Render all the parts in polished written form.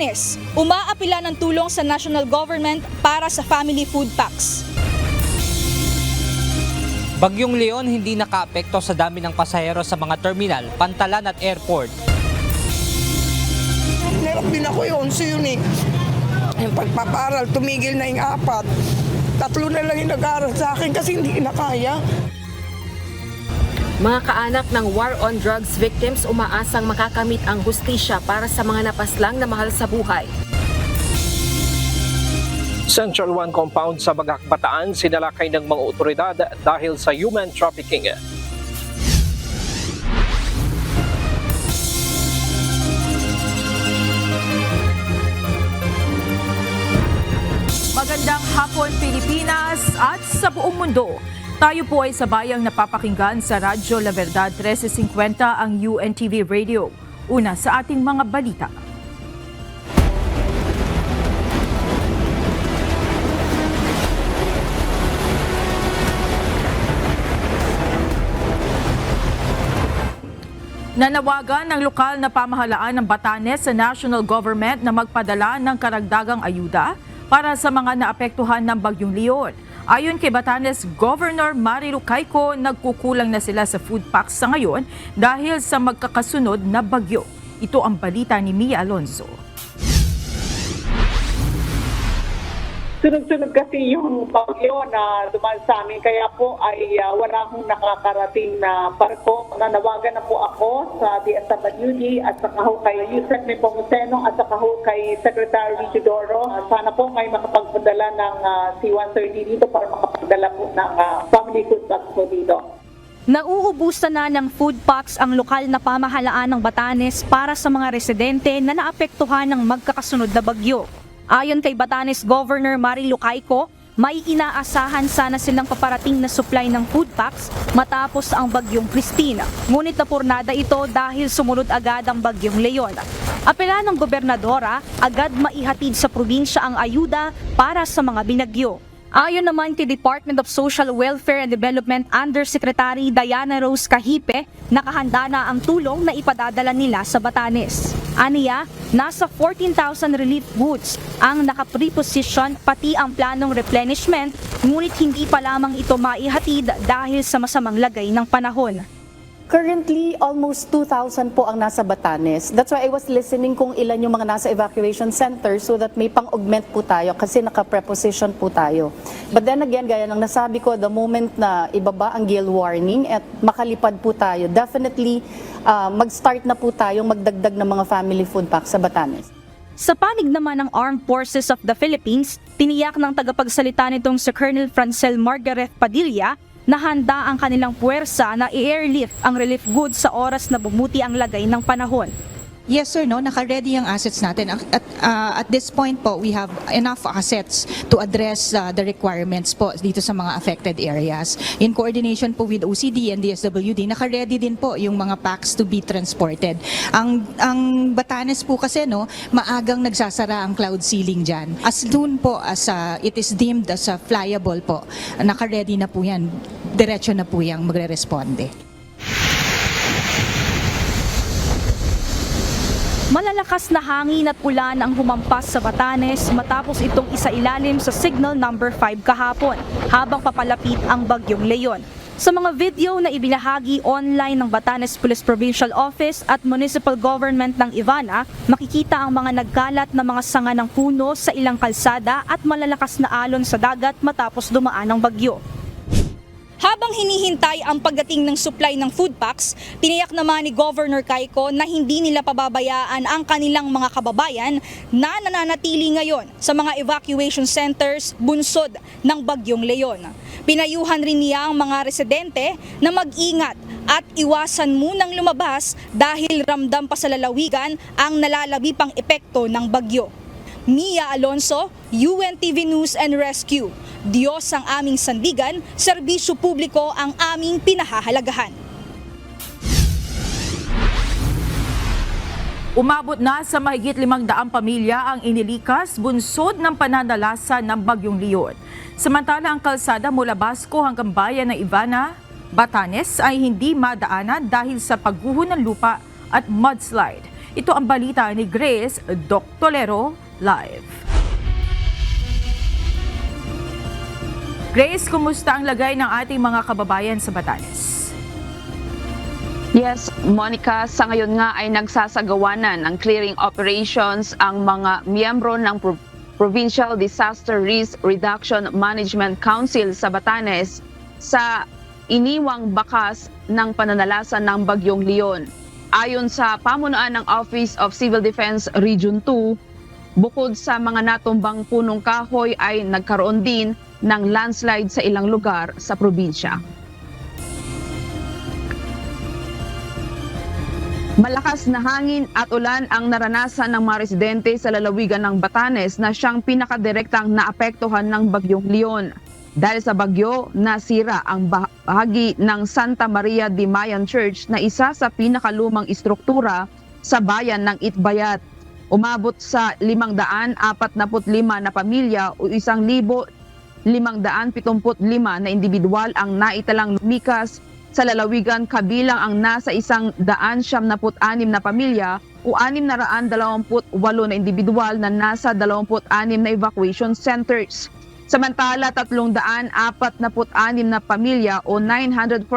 Batanes, umaapila ng tulong sa national government para sa family food packs. Bagyong Leon hindi nakaapekto sa dami ng pasahero sa mga terminal, pantalan at airport. Nirap din ako yun, yun eh. Yung pagpaparal, tumigil na yung 4. 3 na lang yung nag-aaral sa akin kasi hindi na kaya. Mga kaanak ng war on drugs victims umaasang makakamit ang hustisya para sa mga napaslang na mahal sa buhay. Central 1 compound sa Bagak, Bataan sinalakay ng mga otoridad dahil sa human trafficking. Magandang hapon Pilipinas at sa buong mundo. Tayo po ay sabayang napapakinggan sa Radyo La Verdad 1350 ang UNTV Radio. Una sa ating mga balita. Nanawagan ng lokal na pamahalaan ng Batanes sa national government na magpadala ng karagdagang ayuda para sa mga naapektuhan ng Bagyong Leon. Ayon kay Batanes Governor Marilu Cayco, nagkukulang na sila sa food packs sa ngayon dahil sa magkakasunod na bagyo. Ito ang balita ni Mia Alonzo. Sunod-sunod kasi yung bagyo na dumaan sa amin, kaya po ay wala akong nakakarating na barko. Nanawagan na po ako sa DSWD at saka ho kay Yusek Nepomuceno at saka ho kay Secretary Isidoro. Sana po may makapagpadala ng C-130 dito para makapagdala po ng family food packs po dito. Nauubusan na ng food packs ang lokal na pamahalaan ng Batanes para sa mga residente na naapektuhan ng magkakasunod na bagyo. Ayon kay Batanes Governor Marilu Cayco, may inaasahan sana silang paparating na supply ng food packs matapos ang bagyong Cristina. Ngunit napurnada ito dahil sumunod agad ang bagyong Leon. Apela ng gobernadora, agad maihatid sa probinsya ang ayuda para sa mga binagyo. Ayon naman kay Department of Social Welfare and Development Undersecretary Diana Rose Cahipe, nakahanda na ang tulong na ipadadala nila sa Batanes. Aniya, nasa 14,000 relief goods ang nakapreposition pati ang planong replenishment, ngunit hindi pa lamang ito maihatid dahil sa masamang lagay ng panahon. Currently, almost 2,000 po ang nasa Batanes. That's why I was listening kung ilan yung mga nasa evacuation center so that may pang-augment po tayo kasi naka-preposition po tayo. But then again, gaya ng nasabi ko, the moment na ibaba ang gale warning at makalipad po tayo, definitely mag-start na po tayong magdagdag ng mga family food packs sa Batanes. Sa panig naman ng Armed Forces of the Philippines, tiniyak ng tagapagsalita nitong si Colonel Francel Margaret Padilla na handa ang kanilang puwersa na i-airlift ang relief goods sa oras na bumuti ang lagay ng panahon. Yes sir, no, naka-ready ang assets natin. At this point po, we have enough assets to address the requirements po dito sa mga affected areas. In coordination po with OCD and DSWD, naka-ready din po yung mga packs to be transported. Ang Batanes po kasi, no, maagang nagsasara ang cloud ceiling dyan. As soon po as it is deemed as flyable po, naka-ready na po yan. Diretso na po yung magre-responde. Malalakas na hangin at ulan ang humampas sa Batanes matapos itong isailalim sa signal number 5 kahapon habang papalapit ang bagyong Leon. Sa mga video na ibinahagi online ng Batanes Police Provincial Office at Municipal Government ng Ivana, makikita ang mga nagkalat na mga sanga ng puno sa ilang kalsada at malalakas na alon sa dagat matapos dumaan ang bagyo. Habang hinihintay ang pagdating ng supply ng food packs, tiniyak naman ni Governor Cayco na hindi nila pababayaan ang kanilang mga kababayan na nananatili ngayon sa mga evacuation centers bunsod ng Bagyong Leon. Pinayuhan rin niya ang mga residente na mag-ingat at iwasan munang lumabas dahil ramdam pa sa lalawigan ang nalalabi pang epekto ng bagyo. Mia Alonzo, UNTV News and Rescue. Diyos ang aming sandigan, serbisyo publiko ang aming pinahahalagahan. Umabot na sa mahigit 500 pamilya ang inilikas bunsod ng pananalasa ng Bagyong Leon. Samantala ang kalsada mula Basco hanggang bayan ng Ivana, Batanes ay hindi madaanan dahil sa pagguho ng lupa at mudslide. Ito ang balita ni Grace Doctolero live. Grace, kumusta ang lagay ng ating mga kababayan sa Batanes? Yes, Monica, sa ngayon nga ay nagsasagawanan ng clearing operations ang mga miyembro ng Provincial Disaster Risk Reduction Management Council sa Batanes sa iniwang bakas ng pananalasan ng Bagyong Leon. Ayon sa pamunuan ng Office of Civil Defense Region 2, bukod sa mga natumbang punong kahoy ay nagkaroon din ng landslide sa ilang lugar sa probinsya. Malakas na hangin at ulan ang naranasan ng mga residente sa lalawigan ng Batanes na siyang pinakadirektang naapektuhan ng Bagyong Leon. Dahil sa bagyo, nasira ang bahagi ng Santa Maria de Mayan Church na isa sa pinakalumang istruktura sa bayan ng Itbayat. Umabot sa 545 na pamilya o 1,575 na individual ang naitalang lumikas sa lalawigan, kabilang ang nasa 176 na pamilya o 628 na individual na nasa 26 na evacuation centers. Samantala, 346 na pamilya o 947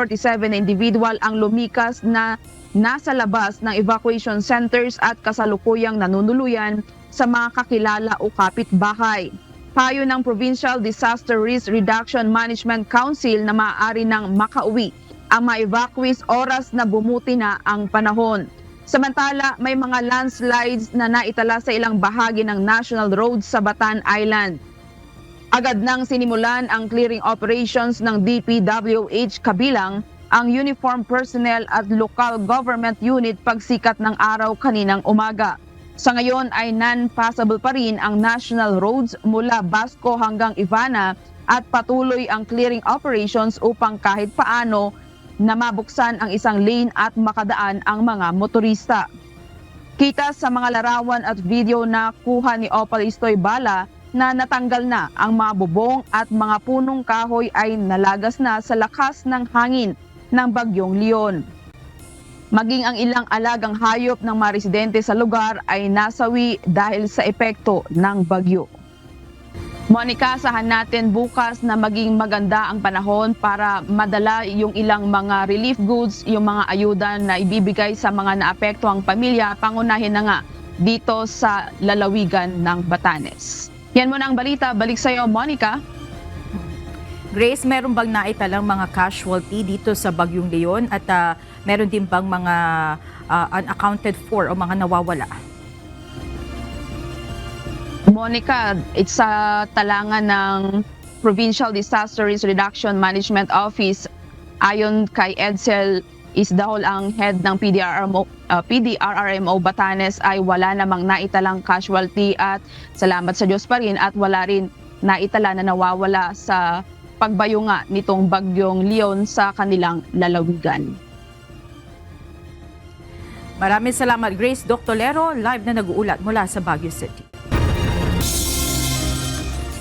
na individual ang lumikas na nasa labas ng evacuation centers at kasalukuyang nanunuluyan sa mga kakilala o kapitbahay. Payo ng Provincial Disaster Risk Reduction Management Council na maaari nang makauwi ang mga evacuees oras na bumuti na ang panahon. Samantala, may mga landslides na naitala sa ilang bahagi ng National Road sa Batan Island. Agad nang sinimulan ang clearing operations ng DPWH kabilang ang uniform personnel at local government unit pagsikat ng araw kaninang umaga. Sa ngayon ay non-passable pa rin ang national roads mula Basco hanggang Ivana at patuloy ang clearing operations upang kahit paano na mabuksan ang isang lane at makadaan ang mga motorista. Kita sa mga larawan at video na kuha ni Opal Istoy Bala na natanggal na ang mga bubong at mga punong kahoy ay nalagas na sa lakas ng hangin ng Bagyong Leon. Maging ang ilang alagang hayop ng mga residente sa lugar ay nasawi dahil sa epekto ng bagyo. Monica, asahan natin bukas na maging maganda ang panahon para madala yung ilang mga relief goods, yung mga ayuda na ibibigay sa mga naapektuhang pamilya, pangunahin na nga dito sa lalawigan ng Batanes. Yan muna ang balita. Balik sa iyo, Monica. Grace, meron bang naitalang mga casualty dito sa Bagyong Leon at meron din bang mga unaccounted for o mga nawawala? Monica, it's sa talangan ng Provincial Disaster Risk Reduction Management Office. Ayon kay Edsel Isdahol, ang head ng PDRRMO Batanes, ay wala namang naitalang casualty at salamat sa Diyos pa rin at wala rin naitala na nawawala sa pagbayo nga nitong Bagyong Leon sa kanilang lalawigan. Maraming salamat, Grace Doctolero, live na nag-uulat mula sa Baguio City.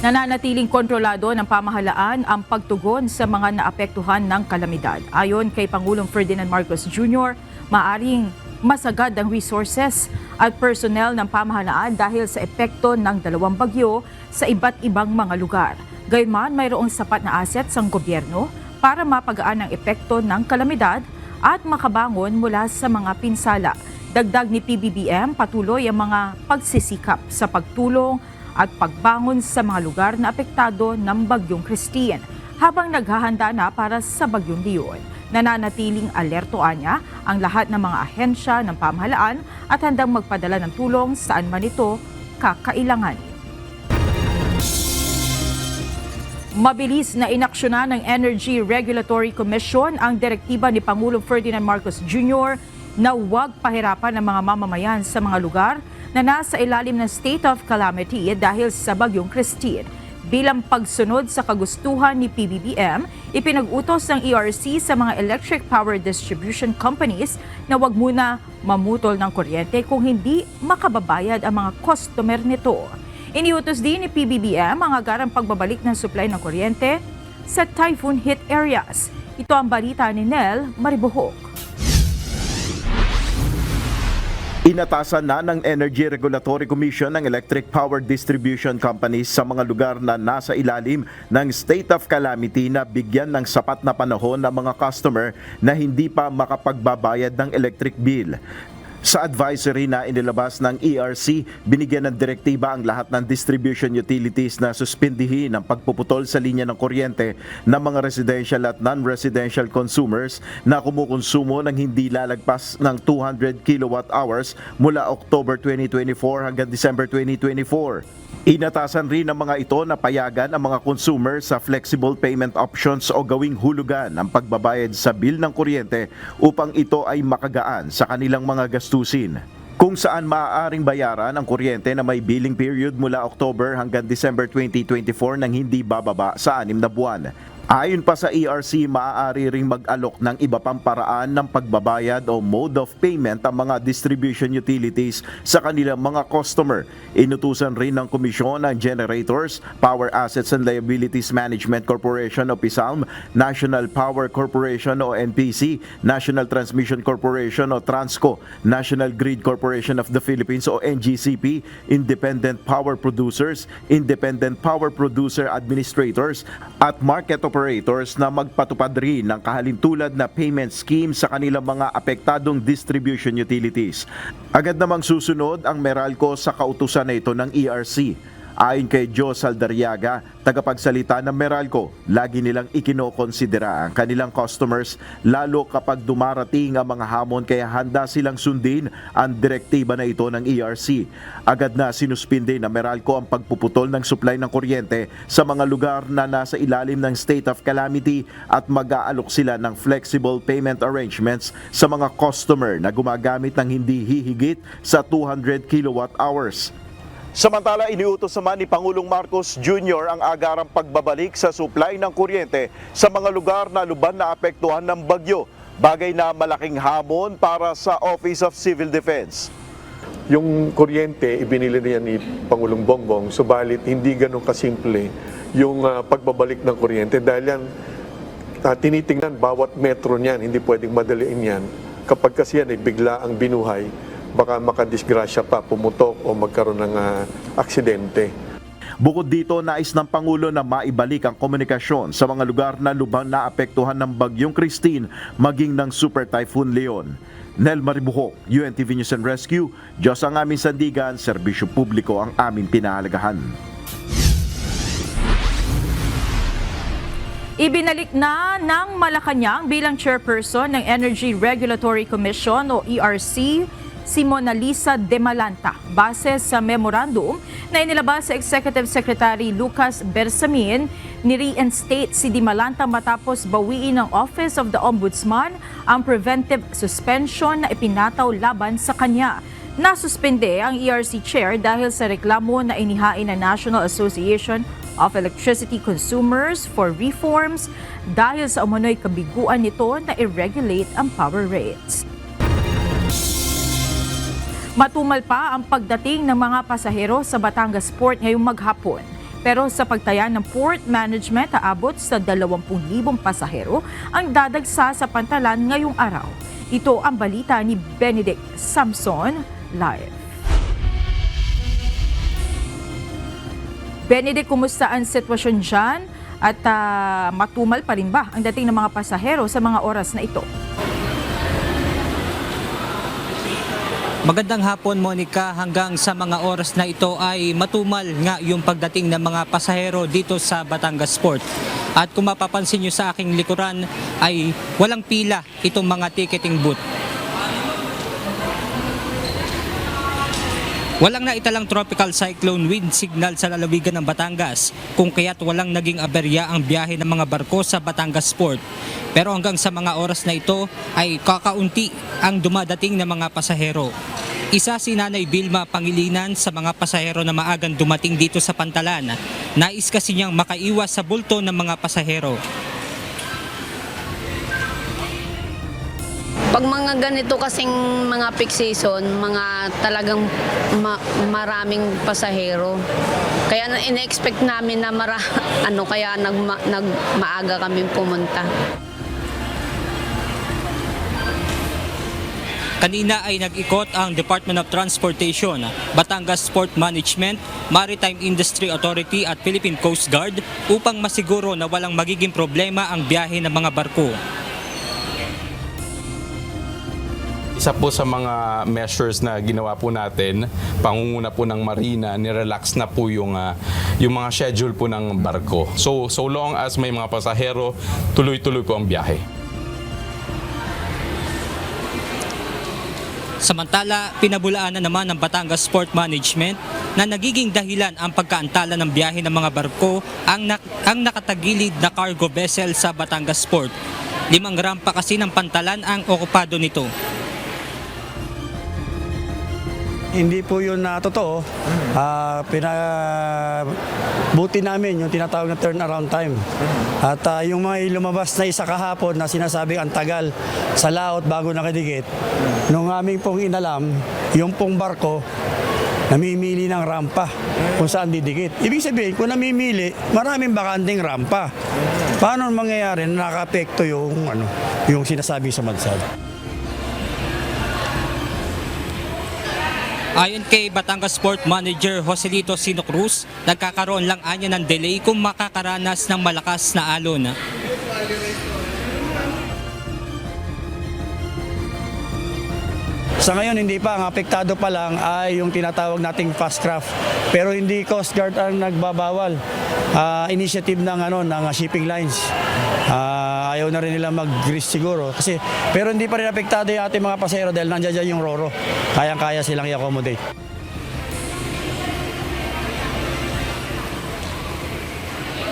Nananatiling kontrolado ng pamahalaan ang pagtugon sa mga naapektuhan ng kalamidad. Ayon kay Pangulong Ferdinand Marcos Jr., maaring masagad ang resources at personnel ng pamahalaan dahil sa epekto ng dalawang bagyo sa iba't ibang mga lugar. Gayunman, mayroong sapat na assets ang gobyerno para mapagaan ang epekto ng kalamidad at makabangon mula sa mga pinsala. Dagdag ni PBBM, patuloy ang mga pagsisikap sa pagtulong at pagbangon sa mga lugar na apektado ng Bagyong Christine habang naghahanda na para sa Bagyong Leon. Nananatiling alertoan niya ang lahat ng mga ahensya ng pamahalaan at handang magpadala ng tulong saan man ito kakailanganin. Mabilis na inaksyonan ng Energy Regulatory Commission ang direktiba ni Pangulong Ferdinand Marcos Jr. na huwag pahirapan ng mga mamamayan sa mga lugar na nasa ilalim ng state of calamity dahil sa Bagyong Christine. Bilang pagsunod sa kagustuhan ni PBBM, ipinag-utos ng ERC sa mga electric power distribution companies na huwag muna mamutol ng kuryente kung hindi makababayad ang mga customer nito. Iniutos din ni PBBM ang agarang pagbabalik ng supply ng kuryente sa typhoon hit areas. Ito ang balita ni Nel Maribuhok. Inatasan na ng Energy Regulatory Commission ng electric power distribution companies sa mga lugar na nasa ilalim ng state of calamity na bigyan ng sapat na panahon ng mga customer na hindi pa makapagbabayad ng electric bill. Sa advisory na inilabas ng ERC, binigyan ng direktiba ang lahat ng distribution utilities na suspindihin ang pagpuputol sa linya ng kuryente ng mga residential at non-residential consumers na kumukonsumo ng hindi lalagpas ng 200 kilowatt hours mula October 2024 hanggang December 2024. Inatasan rin ng mga ito na payagan ang mga consumer sa flexible payment options o gawing hulugan ang pagbabayad sa bill ng kuryente upang ito ay makagaan sa kanilang mga gastusin. Kung saan maaaring bayaran ang kuryente na may billing period mula October hanggang December 2024 nang hindi bababa sa 6 na buwan. Ayon pa sa ERC, maaari ring mag-alok ng iba pang paraan ng pagbabayad o mode of payment ang mga distribution utilities sa kanilang mga customer. Inutusan rin ng komisyon ang Generators, Power Assets and Liabilities Management Corporation o PISALM, National Power Corporation o NPC, National Transmission Corporation o TRANSCO, National Grid Corporation of the Philippines o NGCP, Independent Power Producers, Independent Power Producer Administrators at Market operators na magpatupad rin ng kahalintulad na payment scheme sa kanilang mga apektadong distribution utilities. Agad namang susunod ang Meralco sa kautusan na ito ng ERC. Ayon kay Joe Saldariaga, tagapagsalita ng Meralco, lagi nilang ikinokonsidera ang kanilang customers lalo kapag dumarating ang mga hamon kaya handa silang sundin ang direktiba na ito ng ERC. Agad na sinuspinde ng Meralco ang pagpuputol ng supply ng kuryente sa mga lugar na nasa ilalim ng state of calamity at mag-aalok sila ng flexible payment arrangements sa mga customer na gumagamit ng hindi hihigit sa 200 kilowatt hours. Samantala, iniutos naman ni Pangulong Marcos Jr. ang agarang pagbabalik sa supply ng kuryente sa mga lugar na lubhan na apektuhan ng bagyo, bagay na malaking hamon para sa Office of Civil Defense. Yung kuryente, ibinili niya ni Pangulong Bongbong, subalit hindi ganun kasimple yung pagbabalik ng kuryente dahil yan, tinitingnan bawat metro niyan, hindi pwedeng madaliin yan. Kapag kasi yan ay bigla ang binuhay, baka makadisgrasya pa, pumutok o magkaroon ng aksidente. Bukod dito, nais ng Pangulo na maibalik ang komunikasyon sa mga lugar na lubhang naapektuhan ng Bagyong Christine maging ng Super Typhoon Leon. Nel Maribuhok, UNTV News and Rescue, Diyos ang aming sandigan, serbisyo publiko ang aming pinahalagahan. Ibinalik na ng Malacanang bilang chairperson ng Energy Regulatory Commission o ERC si Mona Lisa De Malanta base sa memorandum na inilabas sa Executive Secretary Lucas Bersamin. Ni-reinstate si De Malanta matapos bawiin ng Office of the Ombudsman ang preventive suspension na ipinataw laban sa kanya. Nasuspende ang ERC chair dahil sa reklamo na inihain ng National Association of Electricity Consumers for reforms dahil sa umano'y kabiguan nito na i-regulate ang power rates. Matumal pa ang pagdating ng mga pasahero sa Batangas Port ngayong maghapon. Pero sa pagtaya ng port management, aabot sa 20,000 pasahero ang dadagsa sa pantalan ngayong araw. Ito ang balita ni Benedict Samson live. Benedict, kumusta ang sitwasyon dyan? At matumal pa rin ba ang dating ng mga pasahero sa mga oras na ito? Magandang hapon, Monica. Hanggang sa mga oras na ito ay matumal nga yung pagdating ng mga pasahero dito sa Batangas Port. At kung mapapansin nyo sa aking likuran ay walang pila itong mga ticketing booth. Walang naitalang tropical cyclone wind signal sa lalawigan ng Batangas, kung kaya't walang naging aberya ang biyahe ng mga barko sa Batangas Port. Pero hanggang sa mga oras na ito ay kakaunti ang dumadating na mga pasahero. Isa si Nanay Vilma Pangilinan sa mga pasahero na maagang dumating dito sa Pantalan. Nais kasi niyang makaiwas sa bulto ng mga pasahero. Pag mga ganito kasing mga peak season, mga talagang maraming pasahero. Kaya ina-expect namin na kaya maaga kami pumunta. Kanina ay nag-ikot ang Department of Transportation, Batangas Port Management, Maritime Industry Authority at Philippine Coast Guard upang masiguro na walang magiging problema ang biyahe ng mga barko. Isa po sa mga measures na ginawa po natin, pangunguna po ng Marina, nirelax na po yung mga schedule po ng barko. So long as may mga pasahero, tuloy-tuloy po ang biyahe. Samantala, pinabulaan na naman ng Batangas Port Management na nagiging dahilan ang pagkaantala ng biyahe ng mga barko ang nakatagilid na cargo vessel sa Batangas Port. 5 rampa kasi ng pantalan ang okupado nito. Hindi po yun na totoo. Pinabuti namin yung tinatawag na turnaround time. At yung mga lumabas na isa kahapon na sinasabing ang tagal sa laot bago nakadikit, nung aming pong inalam, yung pong barko, namimili ng rampa kung saan didikit. Ibig sabihin, kung namimili, maraming bakanting rampa. Paano mangyayari na nakaka-apekto yung sinasabing sa madsad? Ayon kay Batangas Port Manager Joselito Sino Cruz, nagkakaroon lang anya ng delay kung makakaranas ng malakas na alon. Sa ngayon, hindi pa. Ang apektado pa lang ay yung tinatawag nating fast craft. Pero hindi Coast Guard ang nagbabawal. Initiative ng shipping lines. Ayaw na rin nila mag-grease siguro. Pero hindi pa rin apektado yung ating mga pasahero dahil nandiyan dyan yung Roro. Kayang-kaya silang i-accommodate.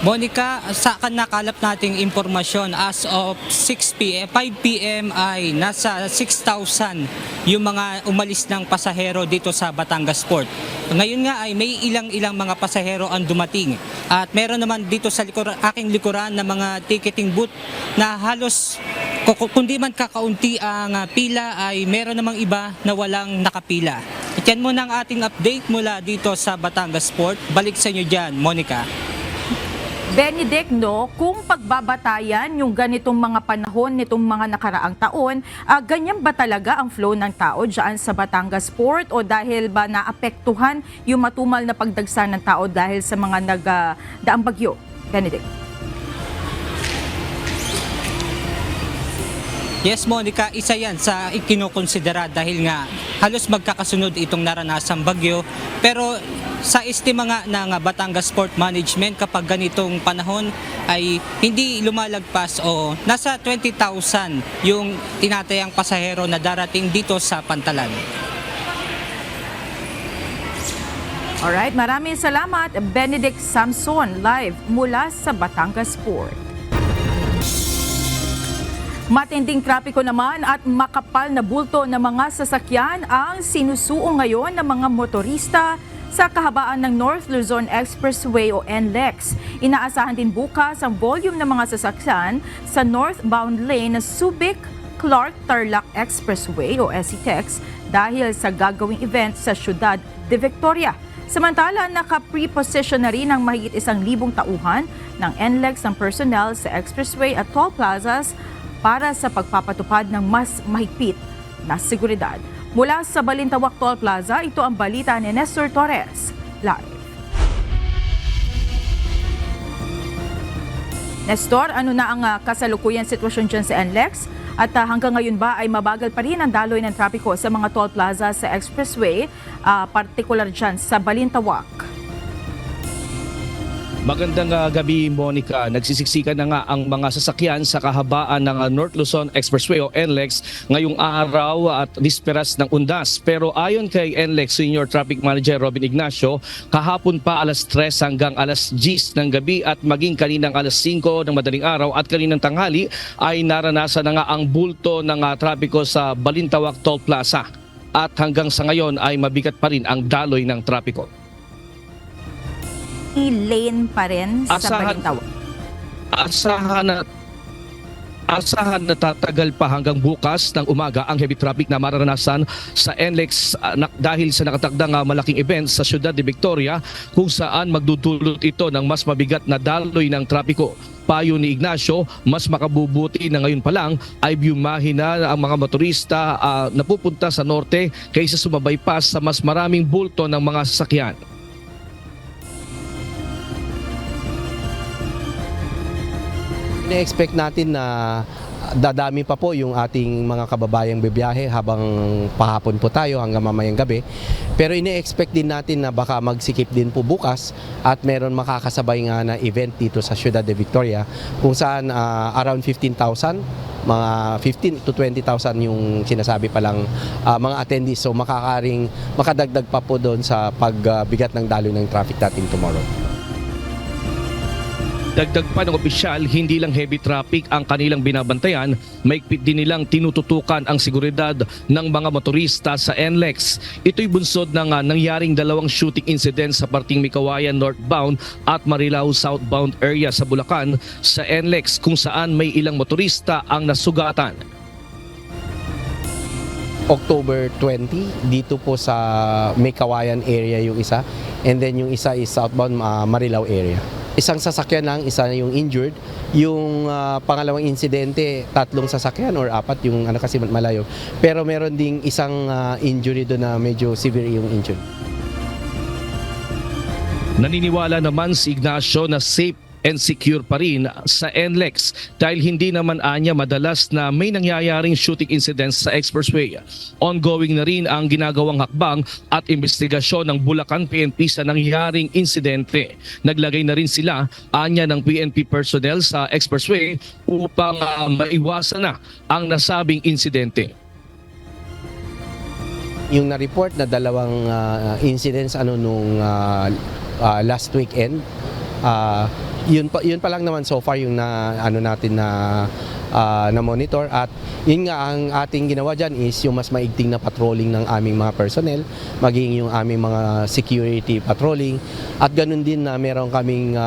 Monica, sa nakalap nating impormasyon as of 5 p.m. ay nasa 6,000 yung mga umalis ng pasahero dito sa Batangas Port. Ngayon nga ay may ilang mga pasahero ang dumating. At meron naman dito sa aking likuran na mga ticketing booth na halos kundi man kakaunti ang pila ay meron namang iba na walang nakapila. At yan muna ang ating update mula dito sa Batangas Port. Balik sa inyo dyan, Monica. Benedict, kung pagbabatayan yung ganitong mga panahon nitong mga nakaraang taon, ganyan ba talaga ang flow ng tao dyan sa Batangas Port o dahil ba naapektuhan yung matumal na pagdagsa ng tao dahil sa mga nagdaang bagyo? Benedict. Yes, Monica, isa yan sa ikinukonsidera dahil nga halos magkakasunod itong naranasang bagyo. Pero sa estima nga ng Batangas Port Management, kapag ganitong panahon ay hindi lumalagpas o nasa 20,000 yung tinatayang pasahero na darating dito sa Pantalan. Alright, maraming salamat Benedict Samson live mula sa Batangas Port. Matinding trapiko naman at makapal na bulto ng mga sasakyan ang sinusuong ngayon ng mga motorista sa kahabaan ng North Luzon Expressway o NLEX. Inaasahan din bukas ang volume ng mga sasakyan sa northbound lane ng Subic-Clark-Tarlac Expressway o SCTEX dahil sa gagawing event sa Ciudad de Victoria. Samantala, naka-preposition na rin ang mahigit 1,000 tauhan ng NLEX ng personnel sa expressway at toll plazas para sa pagpapatupad ng mas mahigpit na seguridad. Mula sa Balintawak Toll Plaza, ito ang balita ni Nestor Torres. Live. Nestor, ano na ang kasalukuyan sitwasyon dyan sa NLEX? At hanggang ngayon ba ay mabagal pa rin ang daloy ng trapiko sa mga toll plaza sa expressway, partikular dyan sa Balintawak? Magandang gabi, Monica. Nagsisiksikan na nga ang mga sasakyan sa kahabaan ng North Luzon Expressway o NLEX ngayong araw at bisperas ng undas. Pero ayon kay NLEX Senior Traffic Manager Robin Ignacio, kahapon pa alas 3 hanggang alas 10 ng gabi at maging kaninang alas 5 ng madaling araw at kaninang tanghali ay naranasan na nga ang bulto ng trapiko sa Balintawak Toll Plaza. At hanggang sa ngayon ay mabigat pa rin ang daloy ng trapiko. Lane pa rin sa Balintawak. Asahan na tatagal pa hanggang bukas ng umaga ang heavy traffic na mararanasan sa NLEX dahil sa nakatakdang malaking event sa Ciudad de Victoria kung saan magdudulot ito ng mas mabigat na daloy ng trapiko. Payo ni Ignacio, mas makabubuti na ngayon pa lang ay biyumahin na ang mga motorista na pupunta sa norte kaysa sumabay pa sa mas maraming bulto ng mga sasakyan. Ina-expect natin na dadami pa po yung ating mga kababayang bibiyahe habang pahapon po tayo hanggang mamayang gabi. Pero ina-expect din natin na baka magsikip din po bukas at meron makakasabay nga na event dito sa Ciudad de Victoria kung saan around 15,000, mga 15 to 20,000 yung sinasabi palang mga attendees. So makadagdag pa po doon sa pagbigat ng daloy ng traffic natin tomorrow. Dagdag pa ng opisyal, hindi lang heavy traffic ang kanilang binabantayan, maigpit din nilang tinututukan ang seguridad ng mga motorista sa NLEX. Ito'y bunsod ng nangyaring dalawang shooting incident sa parting Mikawayan northbound at Marilao southbound area sa Bulacan sa NLEX kung saan may ilang motorista ang nasugatan. October 20, dito po sa Mikawayan area yung isa, and then yung isa is southbound Marilao area. Isang sasakyan lang, isa yung injured. Yung pangalawang insidente, 3 sasakyan or 4, yung kasi malayo. Pero meron ding isang injury doon na medyo severe yung injury. Naniniwala naman si Ignacio na safe and secure pa rin sa NLEX dahil hindi naman anya madalas na may nangyayaring shooting incidents sa expressway. Ongoing na rin ang ginagawang hakbang at investigasyon ng Bulacan PNP sa nangyaring insidente. Naglagay na rin sila anya ng PNP personnel sa expressway upang maiwasan na ang nasabing insidente. Yung na-report na dalawang incidents nung last weekend, yun pa lang naman so far yung natin na monitor, at yun nga ang ating ginawa dyan is yung mas maigting na patrolling ng aming mga personnel, maging yung aming mga security patrolling, at ganun din na meron kaming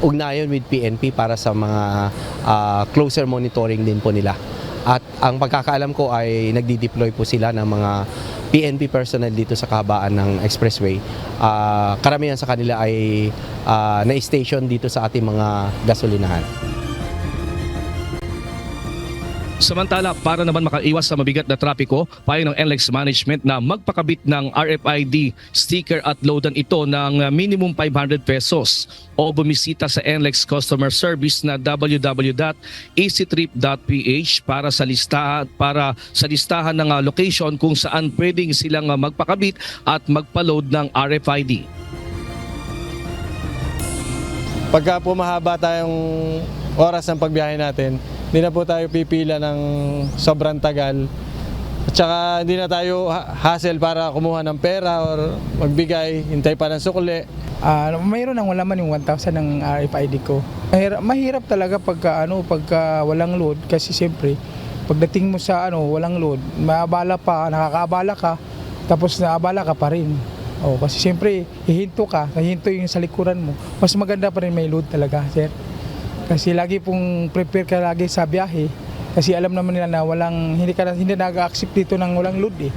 ugnayan with PNP para sa mga closer monitoring din po nila. At ang pagkakaalam ko ay nagdi-deploy po sila ng mga PNP personnel dito sa kahabaan ng expressway. Karamihan sa kanila ay na-station dito sa ating mga gasolinahan. Samantala, para naman makaiwas sa mabigat na trapiko, payo ng NLEX management na magpakabit ng RFID sticker at loadan ito ng minimum 500 pesos o bumisita sa NLEX customer service na www.easytrip.ph para sa listahan ng location kung saan pwedeng silang magpakabit at magpa-load ng RFID. Pagka po mahaba tayong oras ng pagbiyahe natin, hindi na po tayo pipila ng sobrang tagal. At saka hindi na tayo hassle para kumuha ng pera or magbigay, hintay pa ng sukli. Mayroon nang wala man yung 1,000 ng RFID ko. Mahirap talaga pagka walang load, kasi siyempre pagdating mo sa walang load, maabala pa, nakakaabala ka, tapos naabala ka pa rin. Kasi siyempre hihinto yung sa likuran mo. Mas maganda pa rin may load talaga, sir. Kasi lagi pong prepare ka lagi sa biyahe, kasi alam naman nila na hindi nag-accept dito ng walang load eh.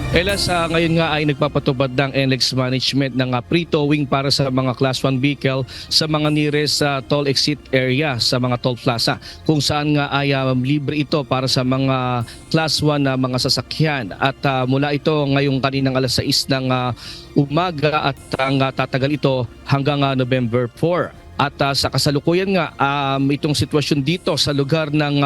Elas, ngayon nga ay nagpapatupad ng NLEX management ng pre-towing para sa mga Class 1 vehicle sa mga nearest toll exit area sa mga toll plaza, kung saan nga ay libre ito para sa mga Class 1 na mga sasakyan. At mula ito ngayong kaninang alas 6 ng umaga at tatagal ito hanggang November 4. At sa kasalukuyan nga, itong sitwasyon dito sa lugar ng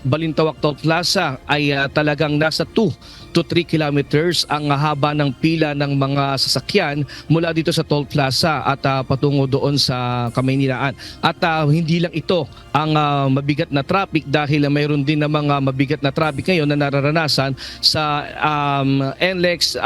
Balintawak Toll Plaza ay talagang nasa 2 to 3 kilometers ang haba ng pila ng mga sasakyan mula dito sa Toll Plaza at patungo doon sa Kamaynilaan. At hindi lang ito ang mabigat na traffic, dahil mayroon din na mga mabigat na traffic ngayon na nararanasan sa NLEX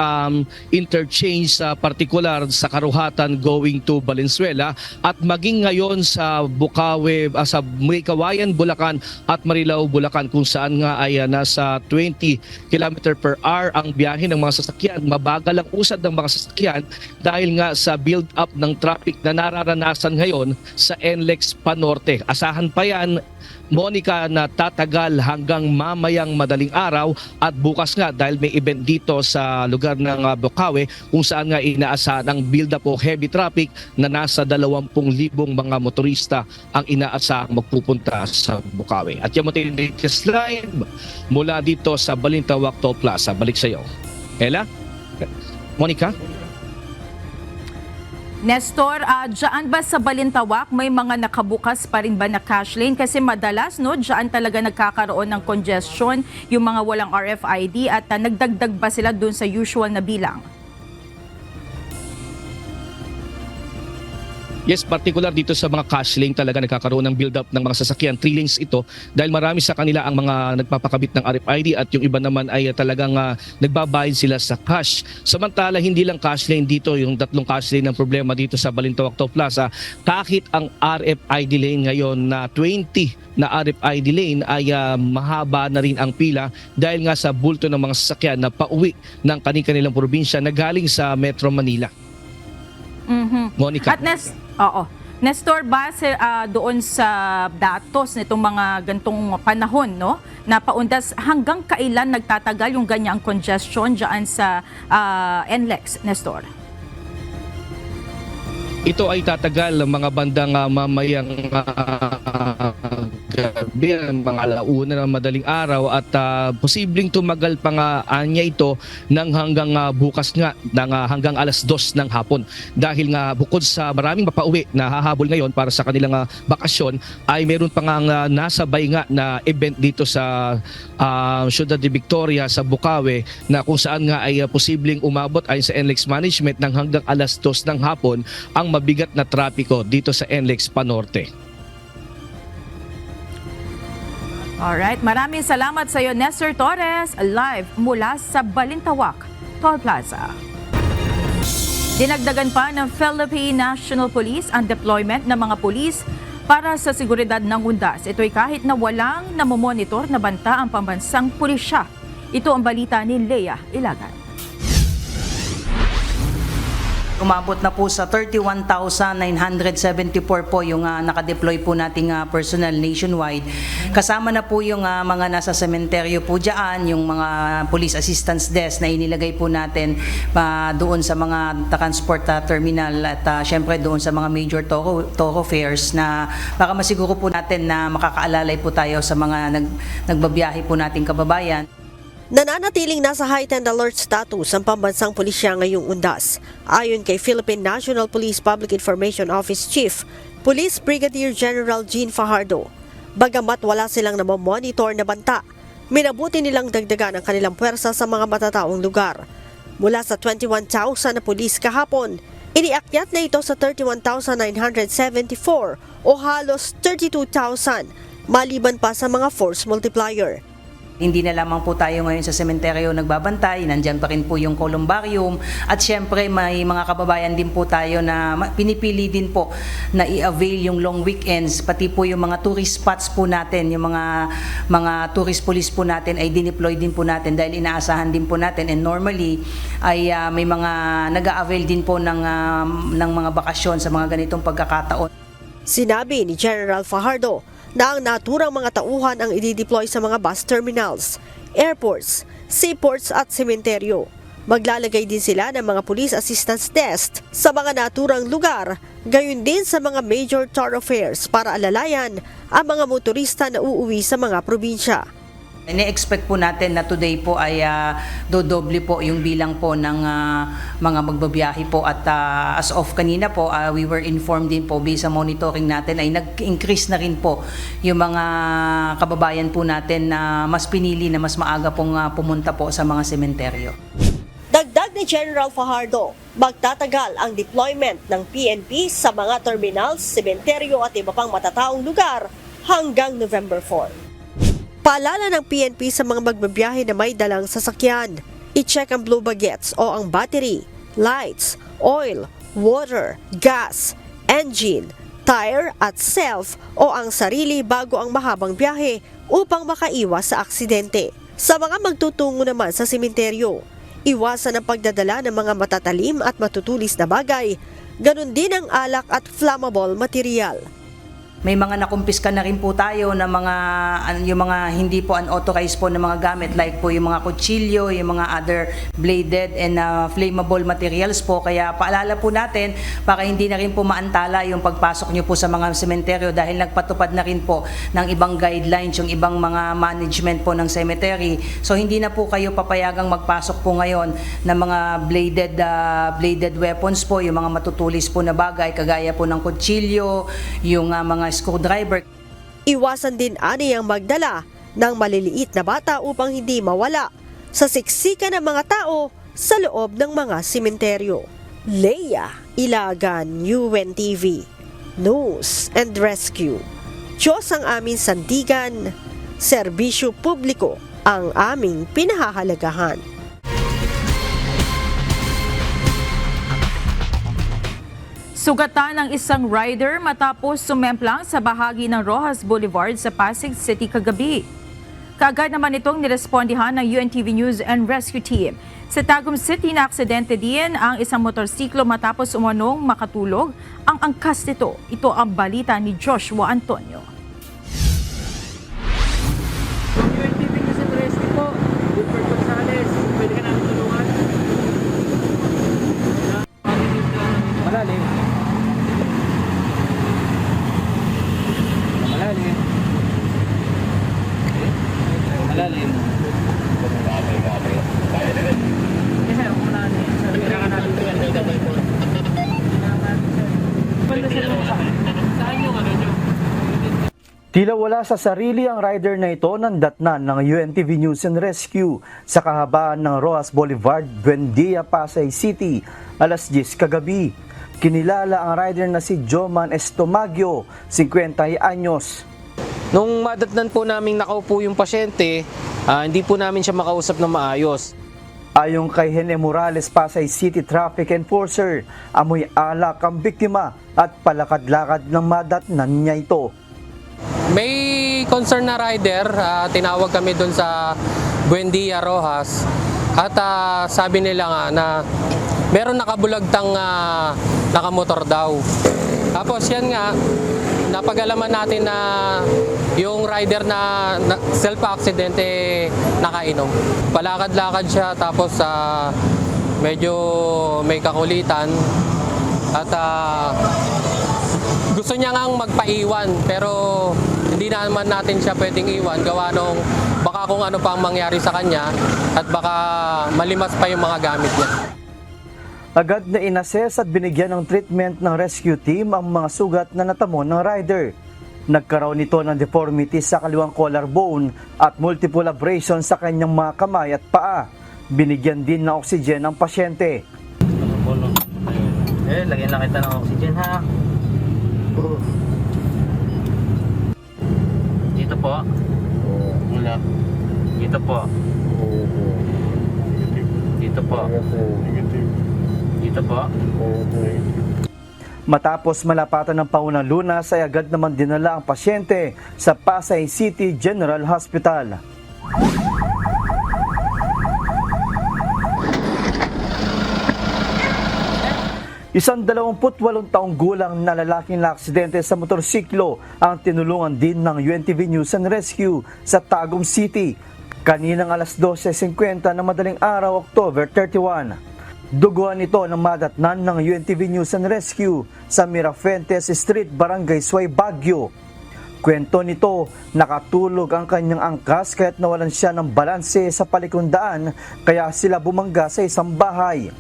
interchange, sa partikular sa Karuhatan going to Valenzuela, at maging ngayon sa Bukawe, sa Mikawayan, Bulacan at Marilao, Bulacan, kung saan nga ay nasa 20 km per RRR ang biyahe ng mga sasakyan. Mabagal ang usad ng mga sasakyan dahil nga sa build-up ng traffic na nararanasan ngayon sa NLEX Panorte. Asahan pa yan, Monica, na tatagal hanggang mamayang madaling araw at bukas nga dahil may event dito sa lugar ng Bukawi kung saan nga inaasahan ang build-up o heavy traffic na nasa 20,000 mga motorista ang inaasahang magpupunta sa Bukawi. At yung mga latest live mula dito sa Balintawak Toll Plaza. Balik sa iyo. Ella? Monica? Nestor, dyan ba sa Balintawak may mga nakabukas pa rin ba na cash lane? Kasi madalas, no, dyan talaga nagkakaroon ng congestion yung mga walang RFID at nagdagdag ba sila dun sa usual na bilang? Yes, particular dito sa mga cash lane talaga nagkakaroon ng build-up ng mga sasakyan. 3 lanes ito dahil marami sa kanila ang mga nagpapakabit ng RFID at yung iba naman ay talagang nagbabayad sila sa cash. Samantala, hindi lang cash lane dito, yung 3 cash lane ng problema dito sa Balintawak Toll Plaza. Kahit ang RFID lane ngayon na 20 na RFID lane ay mahaba na rin ang pila dahil nga sa bulto ng mga sasakyan na pauwi ng kanilang probinsya na galing sa Metro Manila. Monica. At Nestor, base doon sa datos nitong mga gantong panahon, no, na paundas, hanggang kailan nagtatagal yung ganyang congestion dyan sa NLEX, Nestor? Ito ay tatagal mga bandang mamayang gabi, mga alauna ng madaling araw at posibleng tumagal pa nga anya ito ng hanggang bukas nga ng hanggang alas 2 ng hapon. Dahil nga bukod sa maraming mapauwi na hahabol ngayon para sa kanilang bakasyon ay meron pa nga nasabay nga na event dito sa Ciudad de Victoria sa Bukawi na kung saan nga ay posibleng umabot ayon sa NLEX Management ng hanggang alas 2 ng hapon ang mabigat na trapiko dito sa NLEX Panorte. Alright, maraming salamat sa iyo, Nestor Torres, live mula sa Balintawak Toll Plaza. Dinagdagan pa ng Philippine National Police ang deployment ng mga pulis para sa seguridad ng undas. Ito'y kahit na walang namomonitor na banta ang pambansang pulisya. Ito ang balita ni Lea Ilagan. Umabot na po sa 31,974 po yung nakadeploy po nating personnel nationwide. Kasama na po yung mga nasa sementeryo po dyan, yung mga police assistance desk na inilagay po natin doon sa mga transport terminal at syempre doon sa mga major thoroughfares na baka masiguro po natin na makakaalalay po tayo sa mga nagbabiyahe po nating kababayan. Nananatiling nasa heightened alert status ang pambansang pulisya ngayong undas. Ayon kay Philippine National Police Public Information Office Chief, Police Brigadier General Jean Fajardo, bagamat wala silang namomonitor na banta, minabuti nilang dagdagan ang kanilang puwersa sa mga matataong lugar. Mula sa 21,000 na pulis kahapon, iniakyat na ito sa 31,974 o halos 32,000, maliban pa sa mga force multiplier. Hindi na lamang po tayo ngayon sa sementeryo nagbabantay, nandyan pa rin po yung columbarium at syempre may mga kababayan din po tayo na pinipili din po na i-avail yung long weekends, pati po yung mga tourist spots po natin, yung mga tourist police po natin ay dineploy din po natin dahil inaasahan din po natin and normally ay may mga nag-a-avail din po ng mga bakasyon sa mga ganitong pagkakataon. Sinabi ni General Fajardo na ang naturang mga tauhan ang idideploy sa mga bus terminals, airports, seaports at sementeryo. Maglalagay din sila ng mga police assistance desk sa mga naturang lugar, gayon din sa mga major thoroughfares para alalayan ang mga motorista na uuwi sa mga probinsya. Ine-expect po natin na today po ay dodoble po yung bilang po ng mga magbabiyahe po at as of kanina po we were informed din po based sa monitoring natin ay nag-increase na rin po yung mga kababayan po natin na mas pinili na mas maaga pong pumunta po sa mga sementeryo. Dagdag ni General Fajardo, magtatagal ang deployment ng PNP sa mga terminals, sementeryo at iba pang matataong lugar hanggang November 4. Paalala ng PNP sa mga magbabiyahe na may dalang sasakyan. I-check ang blue baguettes o ang battery, lights, oil, water, gas, engine, tire at self o ang sarili bago ang mahabang biyahe upang makaiwas sa aksidente. Sa mga magtutungo naman sa sementeryo, iwasan ang pagdadala ng mga matatalim at matutulis na bagay, ganun din ang alak at flammable material. May mga nakumpiska na rin po tayo na yung mga hindi po unauthorized po na mga gamit like po yung mga kutsilyo, yung mga other bladed and flammable materials po. Kaya paalala po natin para hindi na rin po maantala yung pagpasok nyo po sa mga sementeryo dahil nagpatupad na rin po ng ibang guidelines yung ibang mga management po ng cemetery. So hindi na po kayo papayagang magpasok po ngayon ng mga bladed weapons po, yung mga matutulis po na bagay kagaya po ng kutsilyo, yung mga screwdriver. Iwasan din ani ang magdala ng maliliit na bata upang hindi mawala sa siksikan ng mga tao sa loob ng mga sementeryo. Leia Ilagan, UNTV, News and Rescue. Diyos ang aming sandigan, serbisyo publiko ang aming pinahahalagahan. Sugatan ng isang rider matapos sumemplang sa bahagi ng Rojas Boulevard sa Pasig City kagabi. Kaagad naman itong nirespondihan ng UNTV News and Rescue Team. Sa Tagum City na aksidente din ang isang motorsiklo matapos umanong makatulog ang angkas nito. Ito ang balita ni Joshua Antonio. UNTV News and Rescue po, Wilford Gonzales, pwede ka namin tulungan? Malalim. Malalim. Malalim. Kasi ako muna kailangan natin ito. Saan yung ano nyo? Tila wala sa sarili ang rider na ito ng datnan ng UNTV News and Rescue sa kahabaan ng Rojas Boulevard, Buendia, Pasay City, alas 10 kagabi. Kinilala ang rider na si Joman Estomagio, 50 anyos. Nung madatnan po namin nakaupo yung pasyente, hindi po namin siya makausap na maayos. Ayon kay Hene Morales, Pasay City Traffic Enforcer, amoy alak ang biktima at palakad-lakad ng madatnan niya ito. May concern na rider, tinawag kami doon sa Buendia, Rojas, at sabi nila nga na meron nakabulagtang nakamotor daw. Tapos yan nga, napag-alaman natin na yung rider na self-accident nakainom. Palakad-lakad siya tapos medyo may kakulitan at gusto niya ngang magpaiwan pero hindi naman natin siya pwedeng iwan gawa nung baka kung ano pa ang mangyari sa kanya at baka malimas pa yung mga gamit niya. Agad na inassess at binigyan ng treatment ng rescue team ang mga sugat na natamo ng rider. Nagkaroon nito ng deformity sa kaliwang collarbone at multiple abrasions sa kanyang mga kamay at paa. Binigyan din ng oxygen ang pasyente. Lagyan na kita ng oxygen ha. Dito po. Wala. Dito po. Dito po. Dito po. Matapos malapatan ng paunang lunas ay agad naman dinala ang pasyente sa Pasay City General Hospital. Isang 28 taong gulang na lalaking na-aksidente sa motorsiklo ang tinulungan din ng UNTV News and Rescue sa Tagum City kaninang alas 12:50 ng madaling araw, October 31. Duguan ito ng madatnan ng UNTV News and Rescue sa Mirafuentes Street, Barangay Suay, Baguio. Kwento nito, nakatulog ang kanyang angkas kaya't nawalan siya ng balanse sa palikundaan kaya sila bumangga sa isang bahay.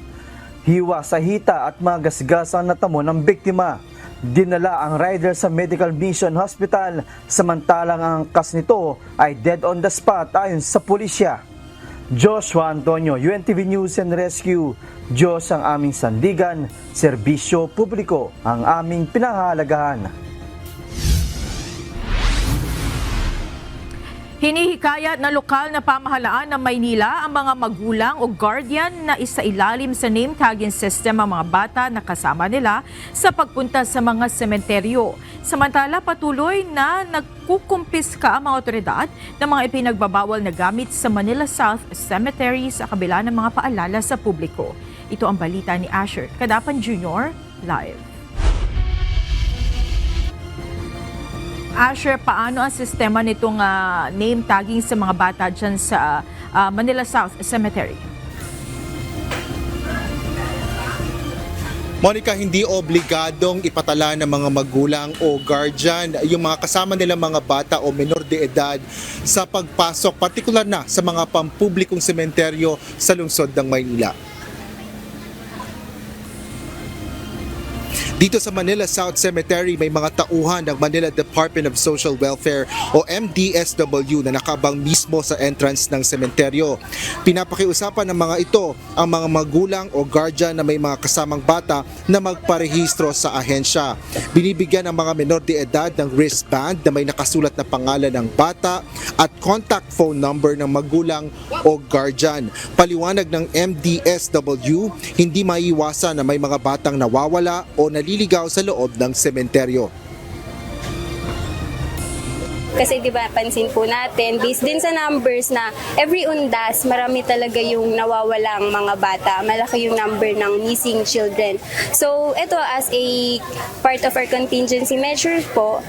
Hiwa sa hita at mga gasgas ang natamo ng biktima. Dinala ang rider sa Medical Mission Hospital samantalang ang angkas nito ay dead on the spot ayon sa pulisya. Joshua Antonio, UNTV News and Rescue. Diyos ang aming sandigan, serbisyo publiko ang aming pinahahalagahan. Hinihikayat na lokal na pamahalaan ng Maynila ang mga magulang o guardian na isailalim sa name tagging system ang mga bata na kasama nila sa pagpunta sa mga sementeryo. Samantala, patuloy na nagkukumpiska ang mga otoridad ng mga ipinagbabawal na gamit sa Manila South Cemetery sa kabila ng mga paalala sa publiko. Ito ang balita ni Asher Kadapan Jr. live. Asher, paano ang sistema nitong name tagging sa mga bata dyan sa Manila South Cemetery? Monica, hindi obligadong ipatala ng mga magulang o guardian yung mga kasama nilang mga bata o menor de edad sa pagpasok, partikular na sa mga pampublikong sementeryo sa lungsod ng Maynila. Dito sa Manila South Cemetery, may mga tauhan ng Manila Department of Social Welfare o MDSW na nakabang mismo sa entrance ng sementeryo. Pinapakiusapan ng mga ito ang mga magulang o guardian na may mga kasamang bata na magparehistro sa ahensya. Binibigyan ang mga menor de edad ng wristband na may nakasulat na pangalan ng bata at contact phone number ng magulang o guardian. Paliwanag ng MDSW, hindi maiiwasan na may mga batang nawawala o naliligaw sa loob ng sementeryo. Kasi di ba pansin po natin, based din sa numbers na every undas, marami talaga yung nawawalang mga bata. Malaki yung number ng missing children. So ito as a part of our contingency measures po,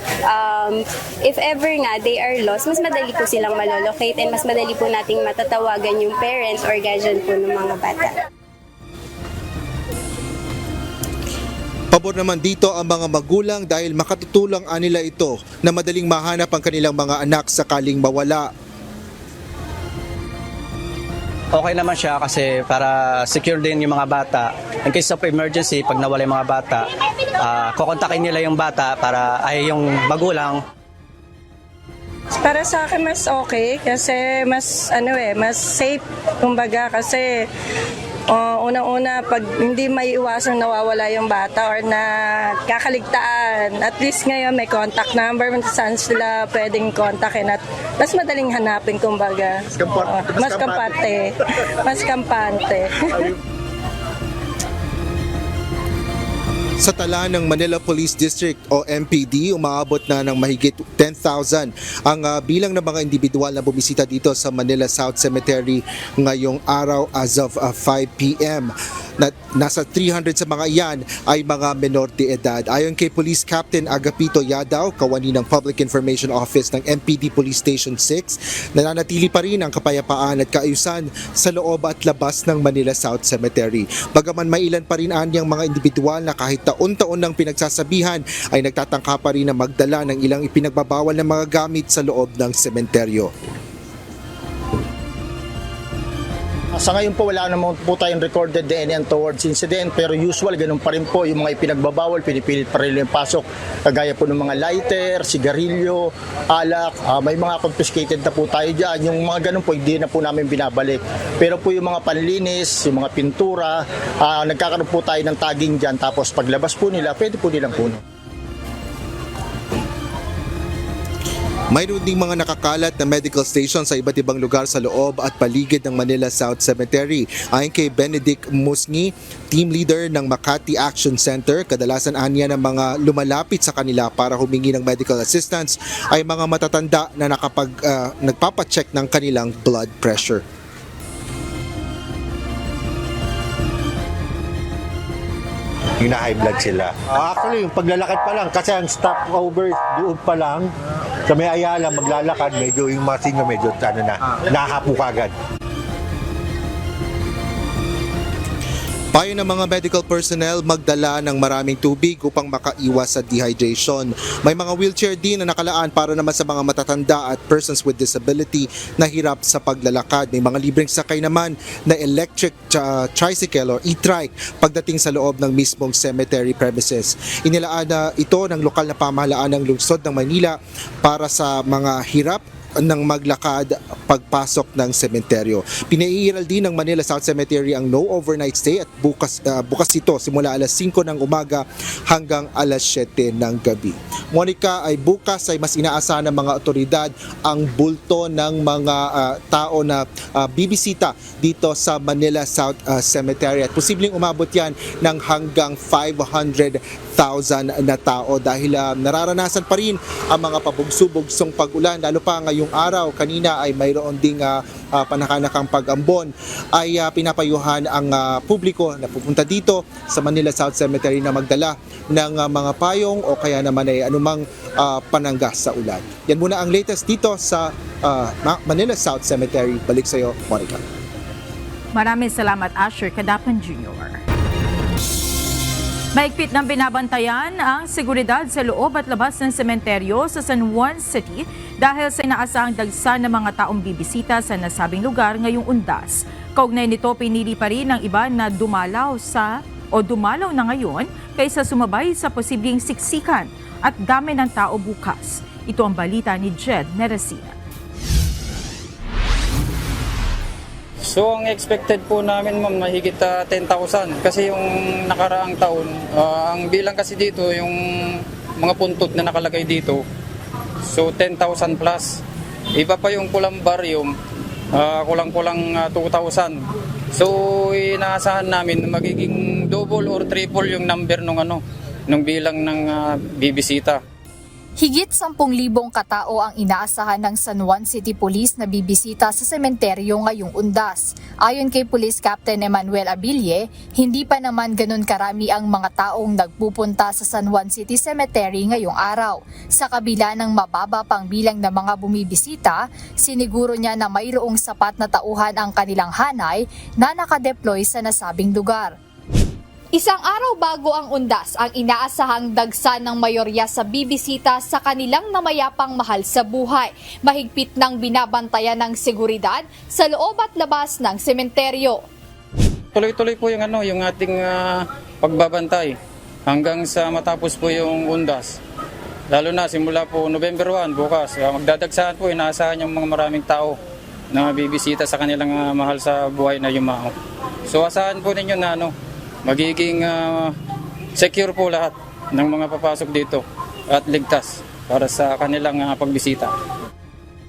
if ever nga they are lost, mas madali po silang malolocate and mas madali po nating matatawagan yung parents or guardian po ng mga bata. Pabor naman dito ang mga magulang dahil makatutulong nila ito na madaling mahanap ang kanilang mga anak sakaling mawala. Okay naman siya kasi para secure din yung mga bata. In case of emergency, pag nawala yung mga bata, kukontakin nila yung bata yung magulang. Para sa akin mas okay kasi mas safe kumbaga kasi unang-una, pag hindi may iwasang nawawala yung bata or na kakaligtaan, at least ngayon may contact number, saan sila pwedeng kontakin at mas madaling hanapin, kumbaga. Mas kampante. Sa tala ng Manila Police District o MPD, umaabot na ng mahigit 10,000 ang bilang ng mga individual na bumisita dito sa Manila South Cemetery ngayong araw as of 5 p.m. Nasa 300 sa mga iyan ay mga menor de edad. Ayon kay Police Captain Agapito Yadaw, kawani ng Public Information Office ng MPD Police Station 6, nananatili pa rin ang kapayapaan at kaayusan sa loob at labas ng Manila South Cemetery. Bagaman may ilan pa rin anyang mga individual na kahit taon-taon ng pinagsasabihan ay nagtatangka pa rin na magdala ng ilang ipinagbabawal na mga gamit sa loob ng sementeryo. Sa ngayon po wala naman po tayong recorded any untoward incident pero usual ganun pa rin po yung mga ipinagbabawal, pinipilit pa rin yung pasok kagaya po ng mga lighter, sigarilyo, alak, may mga confiscated na po tayo dyan. Yung mga ganun po hindi na po namin binabalik. Pero po yung mga panlinis, yung mga pintura, nagkakaroon po tayo ng tagging dyan tapos paglabas po nila, pwede po nilang puno. Mayroon ding mga nakakalat na medical station sa iba't ibang lugar sa loob at paligid ng Manila South Cemetery. Ayon kay Benedict Musngi, team leader ng Makati Action Center, kadalasan anya ng mga lumalapit sa kanila para humingi ng medical assistance ay mga matatanda na nagpapacheck ng kanilang blood pressure. Yung na-high blood sila. Actually, yung paglalakad pa lang, kasi ang stopover doon pa lang, sa may Ayala, maglalakad, medyo yung mga senior, medyo nahapo kagad. Payo ng mga medical personnel magdala ng maraming tubig upang makaiwas sa dehydration. May mga wheelchair din na nakalaan para naman sa mga matatanda at persons with disability na hirap sa paglalakad. May mga libreng sakay naman na electric tricycle or e-trike pagdating sa loob ng mismong cemetery premises. Inilaan na ito ng lokal na pamahalaan ng lungsod ng Manila para sa mga hirap ng maglakad pagpasok ng sementeryo. Pinaiiral din ng Manila South Cemetery ang no overnight stay at bukas ito simula alas 5 ng umaga hanggang alas 7 ng gabi. Monica, ay bukas ay mas inaasahan ng mga otoridad ang bulto ng mga tao na bibisita dito sa Manila South Cemetery at posibleng umabot yan ng hanggang 500,000 na tao dahil nararanasan pa rin ang mga pabugso-bugsong pag-ulan lalo pa ngayong araw. Kanina ay mayroon ding panakanakang pag-ambon ay pinapayuhan ang publiko na pupunta dito sa Manila South Cemetery na magdala ng mga payong o kaya naman ay anumang pananggas sa ulan. Yan muna ang latest dito sa Manila South Cemetery. Balik sa iyo, Monica. Maraming salamat, Asher Kadapan Jr. Mahigpit ng binabantayan ang seguridad sa loob at labas ng sementeryo sa San Juan City dahil sa inaasahang dagsa ng mga taong bibisita sa nasabing lugar ngayong Undas. Kaugnay nito, pinili pa rin ng iba na dumalaw na ngayon kaysa sumabay sa posibleng siksikan at dami ng tao bukas. Ito ang balita ni Jed Neresina. So ang expected po namin ma'am mahigit 10,000 kasi yung nakaraang taon ang bilang kasi dito yung mga puntot na nakalagay dito so 10,000 plus. Iba pa yung Columbarium kulang-kulang 2,000. So inaasahan namin magiging double or triple yung number nung bilang ng bibisita. Higit 10,000 katao ang inaasahan ng San Juan City Police na bibisita sa sementeryo ngayong Undas. Ayon kay Police Captain Emmanuel Abille, hindi pa naman ganun karami ang mga taong nagpupunta sa San Juan City Cemetery ngayong araw. Sa kabila ng mababa pang bilang ng mga bumibisita, siniguro niya na mayroong sapat na tauhan ang kanilang hanay na nakadeploy sa nasabing lugar. Isang araw bago ang Undas, ang inaasahang dagsa ng mayorya sa bibisita sa kanilang namayapang mahal sa buhay. Mahigpit ng binabantayan ng seguridad sa loob at labas ng sementeryo. Tuloy-tuloy po yung ating pagbabantay hanggang sa matapos po yung Undas. Lalo na simula po November 1 bukas, magdadagsaan po, inaasahan yung mga maraming tao na bibisita sa kanilang mahal sa buhay na yumao. So asahan po ninyo na magiging secure po lahat ng mga papasok dito at ligtas para sa kanilang pagbisita.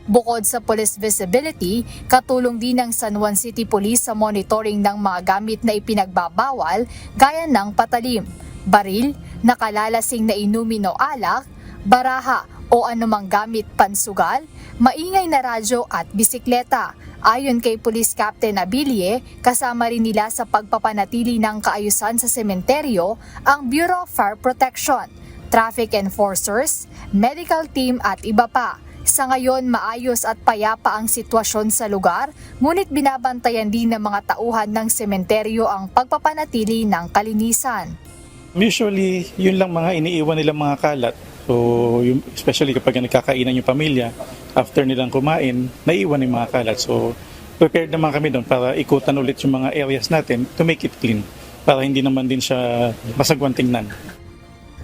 Bukod sa police visibility, katulong din ng San Juan City Police sa monitoring ng mga gamit na ipinagbabawal gaya ng patalim, baril, nakalalasing na inumin o alak, baraha o anumang gamit pansugal, maingay na radyo at bisikleta. Ayon kay Police Captain Abille, kasama rin nila sa pagpapanatili ng kaayusan sa sementeryo ang Bureau of Fire Protection, traffic enforcers, medical team at iba pa. Sa ngayon, maayos at payapa ang sitwasyon sa lugar, ngunit binabantayan din ng mga tauhan ng sementeryo ang pagpapanatili ng kalinisan. Usually, yun lang mga iniiwan nilang mga kalat. So, especially kapag nagkakainan yung pamilya, after nilang kumain, naiwan yung mga kalat. So, prepared naman kami doon para ikutan ulit yung mga areas natin to make it clean, para hindi naman din siya masagwan tingnan.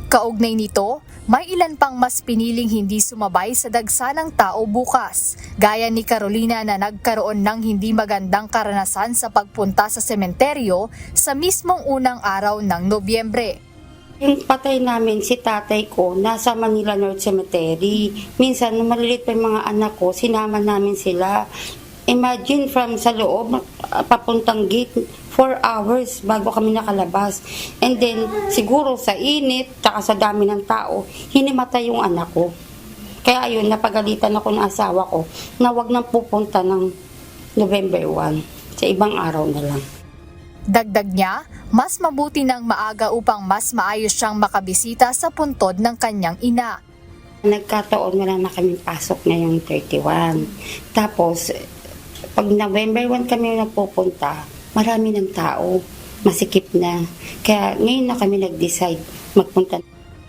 Kaugnay nito, may ilan pang mas piniling hindi sumabay sa dagsa ng tao bukas, gaya ni Carolina na nagkaroon ng hindi magandang karanasan sa pagpunta sa sementeryo sa mismong unang araw ng Nobyembre. Yung patay namin, si tatay ko, nasa Manila North Cemetery. Minsan, nung malilit pa yung mga anak ko, sinama namin sila. Imagine from sa loob, papuntang gate, 4 hours bago kami nakalabas. And then, siguro sa init, tsaka sa dami ng tao, hinimatay yung anak ko. Kaya ayun, napagalitan ako ng asawa ko na wag nang pupunta ng November 1. Sa ibang araw na lang. Dagdag niya, mas mabuti ng maaga upang mas maayos siyang makabisita sa puntod ng kanyang ina. Nagkataon wala na kaming pasok ngayong 31. Tapos, pag November 1 kami napupunta, marami ng tao, masikip na. Kaya ngayon na kami nag-decide magpunta.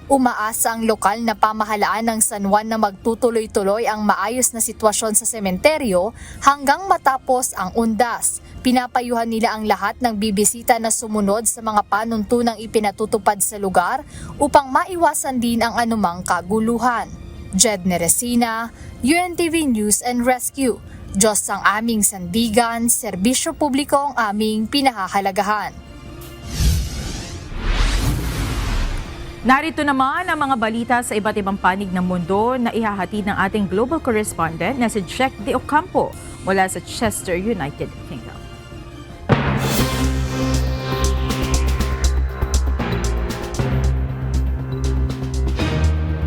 Umaasa ang lokal na pamahalaan ng San Juan na magtutuloy-tuloy ang maayos na sitwasyon sa sementeryo hanggang matapos ang Undas. Pinapayuhan nila ang lahat ng bibisita na sumunod sa mga panuntunang ipinatutupad sa lugar upang maiwasan din ang anumang kaguluhan. Jed Neresina, UNTV News and Rescue. Diyos ang aming sandigan, serbisyo publiko ang aming pinahahalagahan. Narito naman ang mga balita sa iba't ibang panig ng mundo na ihahatid ng ating global correspondent na si Jack De Ocampo mula sa Chester, United Kingdom.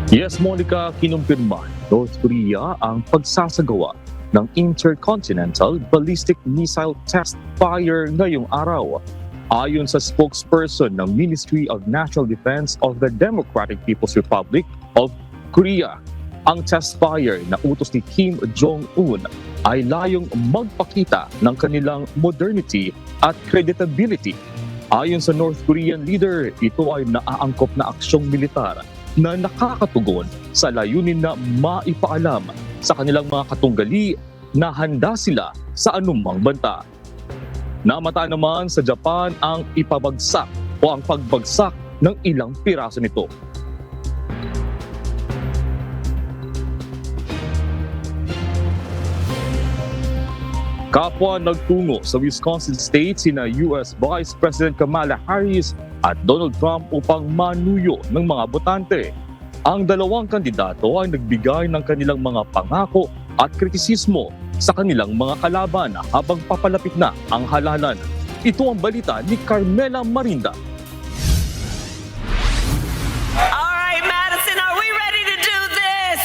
Yes, Monica, kinumpirma North Korea ang pagsasagawa ng Intercontinental Ballistic Missile Test Fire ngayong araw. Ayon sa spokesperson ng Ministry of National Defense of the Democratic People's Republic of Korea, ang test fire na utos ni Kim Jong-un ay layong magpakita ng kanilang modernity at credibility. Ayon sa North Korean leader, ito ay naaangkop na aksyong militar na nakakatugon sa layunin na maipaalam sa kanilang mga katunggali na handa sila sa anumang banta. Namata naman sa Japan ang ipabagsak o ang pagbagsak ng ilang piraso nito. Kapwa nagtungo sa Wisconsin State sina US Vice President Kamala Harris at Donald Trump upang manuyo ng mga botante. Ang dalawang kandidato ay nagbigay ng kanilang mga pangako at kritisismo sa kanilang mga kalaban habang papalapit na ang halalan. Ito ang balita ni Carmela Marinda. All right, Madison, are we ready to do this?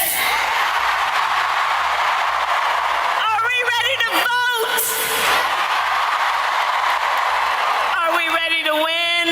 Are we ready to vote? Are we ready to win?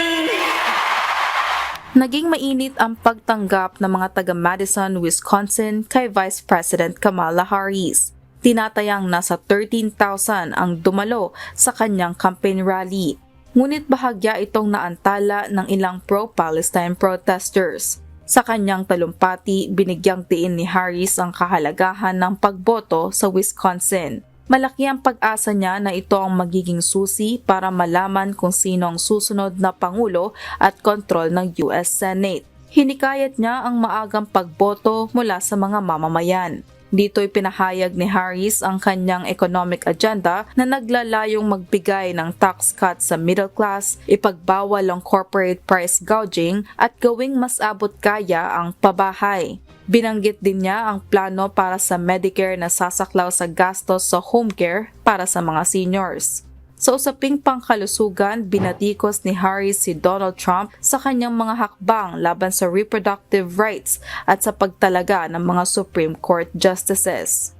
Naging mainit ang pagtanggap ng mga taga-Madison, Wisconsin kay Vice President Kamala Harris. Tinatayang nasa 13,000 ang dumalo sa kanyang campaign rally. Ngunit bahagya itong naantala ng ilang pro-Palestine protesters. Sa kanyang talumpati, binigyang diin ni Harris ang kahalagahan ng pagboto sa Wisconsin. Malaki ang pag-asa niya na ito ang magiging susi para malaman kung sino ang susunod na Pangulo at kontrol ng US Senate. Hinikayat niya ang maagang pagboto mula sa mga mamamayan. Dito'y pinahayag ni Harris ang kanyang economic agenda na naglalayong magbigay ng tax cut sa middle class, ipagbawal ang corporate price gouging at gawing mas abot kaya ang pabahay. Binanggit din niya ang plano para sa Medicare na sasaklaw sa gastos sa home care para sa mga seniors. Sa usaping pangkalusugan, binatikos ni Harris si Donald Trump sa kanyang mga hakbang laban sa reproductive rights at sa pagtalaga ng mga Supreme Court justices.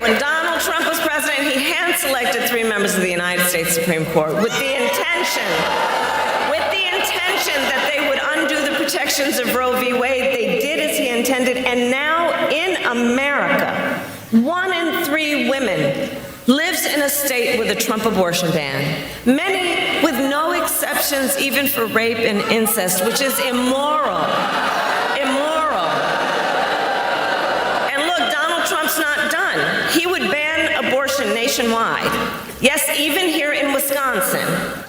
When Donald Trump was president, he hand-selected 3 members of the United States Supreme Court with the intention that they would undo the protections of Roe v. Wade. They did as he intended, and now in America, 1 in 3 women lives in a state with a Trump abortion ban. Many with no exceptions even for rape and incest, which is immoral. Immoral. And look, Donald Trump's not done. He would ban abortion nationwide. Yes, even here in Wisconsin.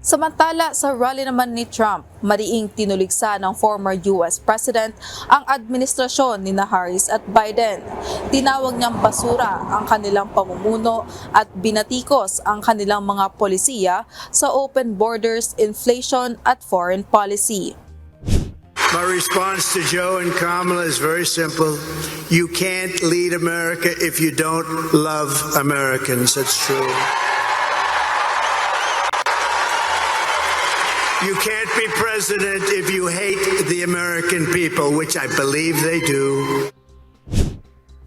Samantala, sa rally naman ni Trump, mariing tinuligsa ng former US President ang administrasyon ni Harris at Biden. Tinawag niyang basura ang kanilang pamumuno at binatikos ang kanilang mga polisiya sa open borders, inflation at foreign policy. My response to Joe and Kamala is very simple. You can't lead America if you don't love Americans. That's true. You can't be president if you hate the American people, which I believe they do.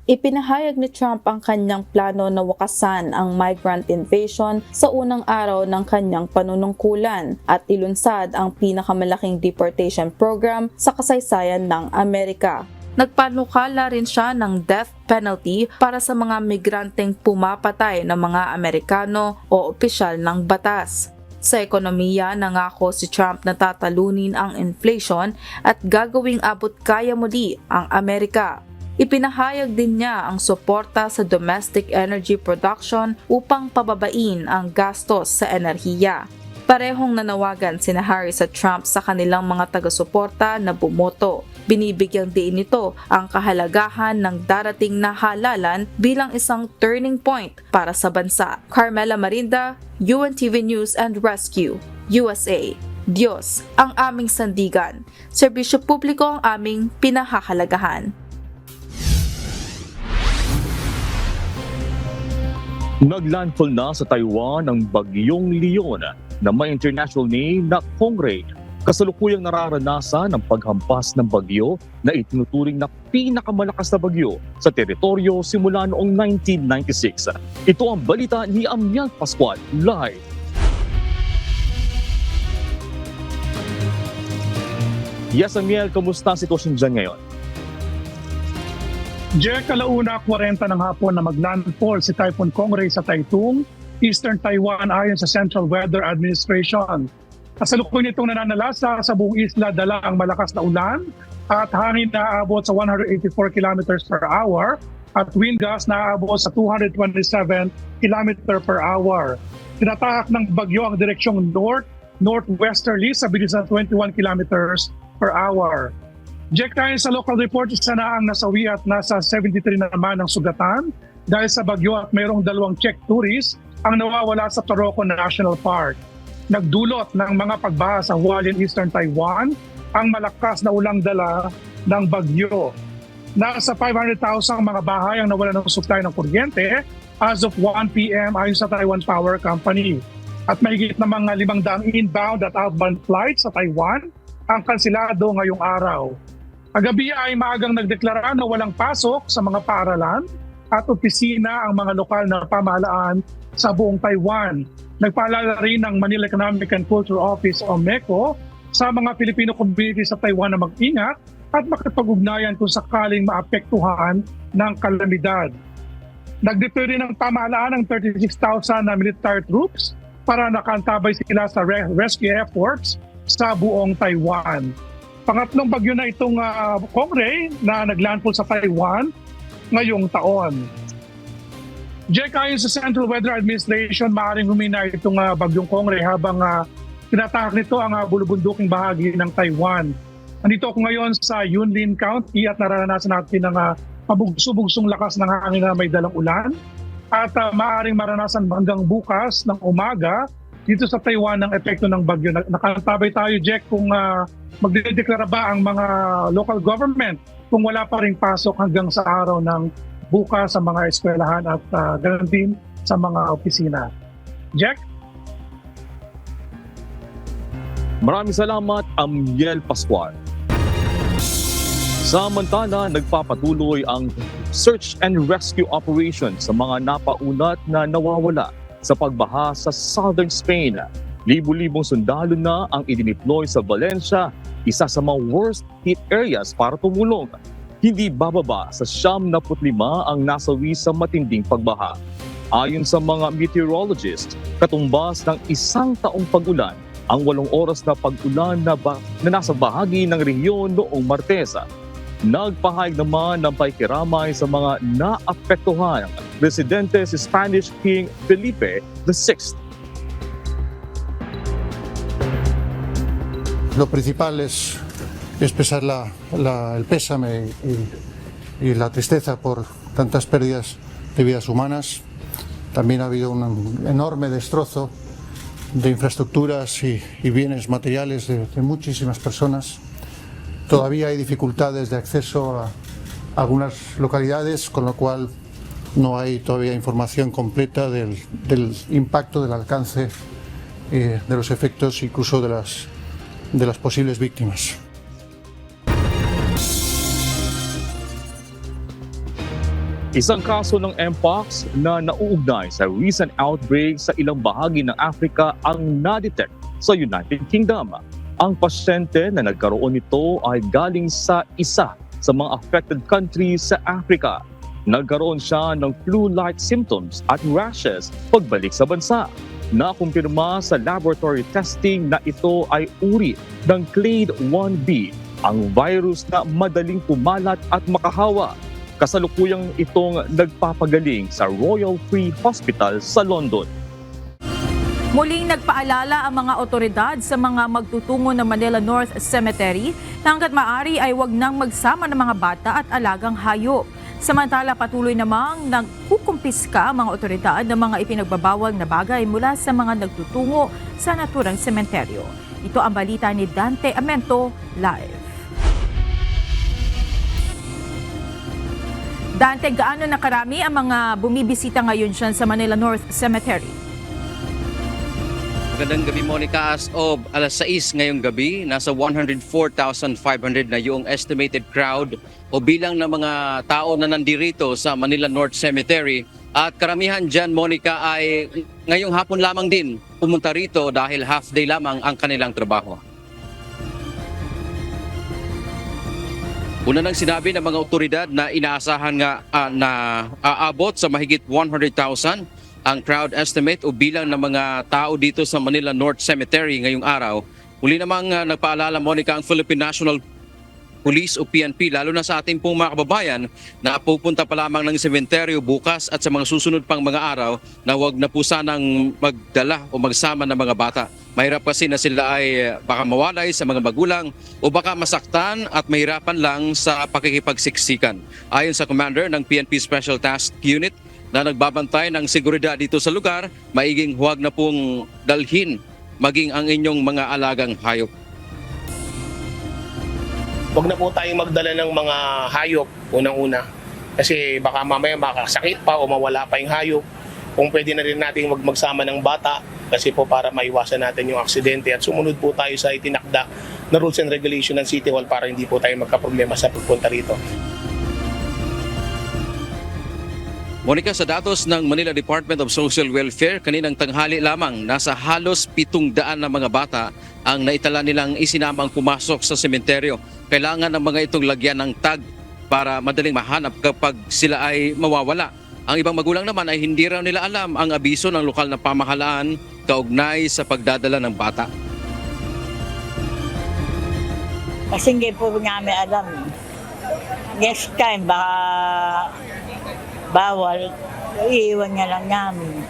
Ipinahayag ni Trump ang kanyang plano na wakasan ang migrant invasion sa unang araw ng kanyang panunungkulan at ilunsad ang pinakamalaking deportation program sa kasaysayan ng Amerika. Nagpanukala rin siya ng death penalty para sa mga migranteng pumapatay ng mga Amerikano o opisyal ng batas. Sa ekonomiya, nangako si Trump na tatalunin ang inflation at gagawing abot kaya muli ang Amerika. Ipinahayag din niya ang suporta sa domestic energy production upang pababain ang gastos sa enerhiya. Parehong nanawagan sina Harris at Trump sa kanilang mga taga-suporta na bumoto. Binibigyang diin nito ang kahalagahan ng darating na halalan bilang isang turning point para sa bansa. Carmela Marinda, UNTV News and Rescue, USA. Diyos ang aming sandigan. Serbisyo publiko ang aming pinahahalagahan. Naglandfall na sa Taiwan ang bagyong Leon na may international name na Kongray. Kasalukuyang nararanasan ang paghampas ng bagyo na itinuturing na pinakamalakas na bagyo sa teritoryo simula noong 1996. Ito ang balita ni Amiel Pascual live. Yes, Amiel, kamusta ang sitwasyon dyan ngayon? Jack, alauna 40 ng hapon na maglandfall si Typhoon Kongray sa Taitung, Eastern Taiwan ayon sa Central Weather Administration. Kasalukuyan itong nananalasa sa buong isla dala ang malakas na ulan at hangin na aabot sa 184 km per hour at wind gust na aabot sa 227 km per hour. Tinatahak ng bagyo ang direksyong northwesterly sa bilis ng 21 km per hour. Jack, tayo sa local report, isa na ang nasawi at nasa 73 na naman ang sugatan dahil sa bagyo at mayroong 2 Czech tourists ang nawawala sa Toroco National Park. Nagdulot ng mga pagbaha sa Hualien, Eastern Taiwan ang malakas na ulang dala ng bagyo. Nasa 500,000 mga bahay ang nawala ng supply ng kuryente as of 1 p.m. ayon sa Taiwan Power Company. At mahigit na mga 500 inbound at outbound flights sa Taiwan ang kansilado ngayong araw. Kagabi ay maagang nagdeklara na walang pasok sa mga paaralan at opisina ang mga lokal na pamahalaan sa buong Taiwan. Nagpaalala rin ng Manila Economic and Cultural Office o MECO sa mga Filipino community sa Taiwan na mag-ingat at makipag-ugnayan kung sakaling maapektuhan ng kalamidad. Nag-deploy rin ng pamahalaan ng 36,000 na military troops para nakaantabay sila sa rescue efforts sa buong Taiwan. Pangatlong bagyo na itong Kongray na naglandfall sa Taiwan ngayong taon. Jack, ayon sa Central Weather Administration, maaaring humina itong bagyong Kongray habang tinatahak nito ang bulubunduking bahagi ng Taiwan. Nandito ako ngayon sa Yunlin County at naranasan natin ang pabugso-bugsong lakas ng hangin na may dalang ulan at maaaring maranasan hanggang bukas ng umaga dito sa Taiwan ng epekto ng bagyo. Nakatabay tayo, Jack, kung magdedeklara ba ang mga local government kung wala pa ring pasok hanggang sa araw ng bukas sa mga eskwelahan at ganoon din sa mga opisina. Jack? Maraming salamat, Amiel Pascual. Samantala, nagpapatuloy ang search and rescue operation sa mga napaulat na nawawala sa pagbaha sa southern Spain. Libo-libong sundalo na ang idiniploy sa Valencia, isa sa mga worst hit areas para tumulong. Hindi bababa sa 75 ang nasawi sa matinding pagbaha. Ayon sa mga meteorologists, katumbas ng 1 taong pag-ulan ang 8 oras na pag-ulan na nasa bahagi ng rehiyon noong Martes. Nagpahayag naman ng pakikiramay sa mga naapektuhan residente si Spanish King Felipe VI. Lo principal es expresar el pésame y la tristeza por tantas pérdidas de vidas humanas. También ha habido un enorme destrozo de infraestructuras y bienes materiales de muchísimas personas. Todavía hay dificultades de acceso a algunas localidades, con lo cual no hay todavía información completa del impacto, del alcance, de los efectos, incluso de las posibles víctimas. Isang kaso ng Mpox na nauugnay sa recent outbreak sa ilang bahagi ng Africa ang na-detect sa United Kingdom. Ang pasyente na nagkaroon nito ay galing sa isa sa mga affected countries sa Africa. Nagkaroon siya ng flu-like symptoms at rashes pagbalik sa bansa. Nakumpirma sa laboratory testing na ito ay uri ng Clade 1B, ang virus na madaling kumalat at makahawa. Kasalukuyang itong nagpapagaling sa Royal Free Hospital sa London. Muling nagpaalala ang mga otoridad sa mga magtutungo ng Manila North Cemetery na hanggat maaari ay huwag nang magsama ng mga bata at alagang hayop. Samantala, patuloy namang nagkukumpiska ang mga otoridad ng mga ipinagbabawal na bagay mula sa mga nagtutungo sa naturang sementeryo. Ito ang balita ni Dante Amento live. Dante, gaano na karami ang mga bumibisita ngayon dyan sa Manila North Cemetery? Magandang gabi, Monica. As of alas 6 ngayong gabi, nasa 104,500 na yung estimated crowd o bilang ng mga tao na nandirito sa Manila North Cemetery. At karamihan dyan, Monica, ay ngayong hapon lamang din pumunta rito dahil half day lamang ang kanilang trabaho. Una nang sinabi ng mga otoridad na inaasahan nga na aabot sa mahigit 100,000 ang crowd estimate o bilang ng mga tao dito sa Manila North Cemetery ngayong araw. Muli namang nagpaalala, Monica, ang Philippine National Police o PNP, lalo na sa ating pong mga kababayan na pupunta pa lamang ng sementeryo bukas at sa mga susunod pang mga araw na huwag na po sanang magdala o magsama ng mga bata. Mahirap kasi na sila ay baka mawalay sa mga magulang o baka masaktan at mahirapan lang sa pakikipagsiksikan. Ayon sa commander ng PNP Special Task Unit na nagbabantay ng seguridad dito sa lugar, maiging huwag na pong dalhin maging ang inyong mga alagang hayop. Huwag na po tayong magdala ng mga hayop unang-una kasi baka mamaya makasakit pa o mawala pa yung hayop. Kung pwede na rin natin magsama ng bata kasi po para maiwasan natin yung aksidente at sumunod po tayo sa itinakda na rules and regulation ng City Hall para hindi po tayo magkaproblema sa pagpunta rito. Monica, sa datos ng Manila Department of Social Welfare, kaninang tanghali lamang nasa halos 700 na mga bata ang naitala nilang isinamang pumasok sa sementeryo. Kailangan ng mga itong lagyan ng tag para madaling mahanap kapag sila ay mawawala. Ang ibang magulang naman ay hindi raw nila alam ang abiso ng lokal na pamahalaan kaugnay sa pagdadala ng bata. Kasi hindi po namin alam. Next time, baka bawal, iiwan niya lang namin.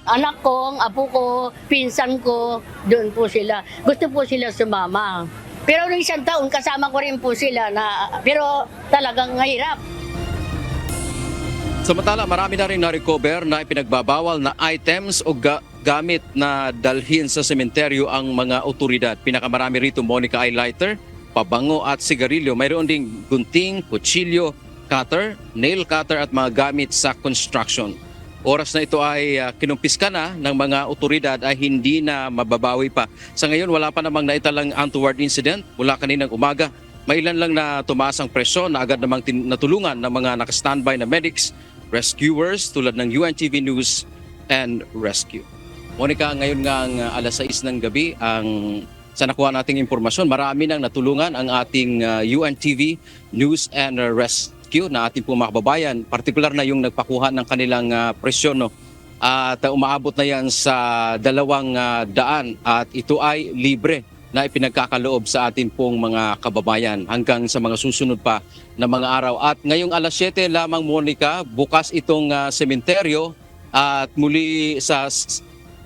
Anak ko, apo ko, pinsan ko, doon po sila. Gusto po sila sumama. Pero nung isang taon, kasama ko rin po sila pero talagang mahirap. Samantala, marami na rin na-recover na ipinagbabawal na items o gamit na dalhin sa sementeryo ang mga otoridad. Pinakamarami rito, Monica, ay lighter, pabango at sigarilyo. Mayroon ding gunting, kutsilyo, cutter, nail cutter at mga gamit sa construction. Oras na ito ay kinumpiska na ng mga otoridad ay hindi na mababawi pa. Sa ngayon, wala pa namang naitalang untoward incident mula kaninang umaga. Mailan lang na tumaas ang presyon na agad namang natulungan ng mga nakastandby na medics, rescuers tulad ng UNTV News and Rescue. Monica, ngayon nga ang alas 6 ng gabi, sa nakuha nating impormasyon, marami nang natulungan ang ating UNTV News and Rescue na ating pong mga kababayan, partikular na yung nagpakuha ng kanilang presyon. No? At umaabot na yan sa 200 at ito ay libre na ipinagkakaloob sa ating pong mga kababayan hanggang sa mga susunod pa na mga araw. At ngayong alas 7 lamang, Monica, bukas itong sementeryo at muli sa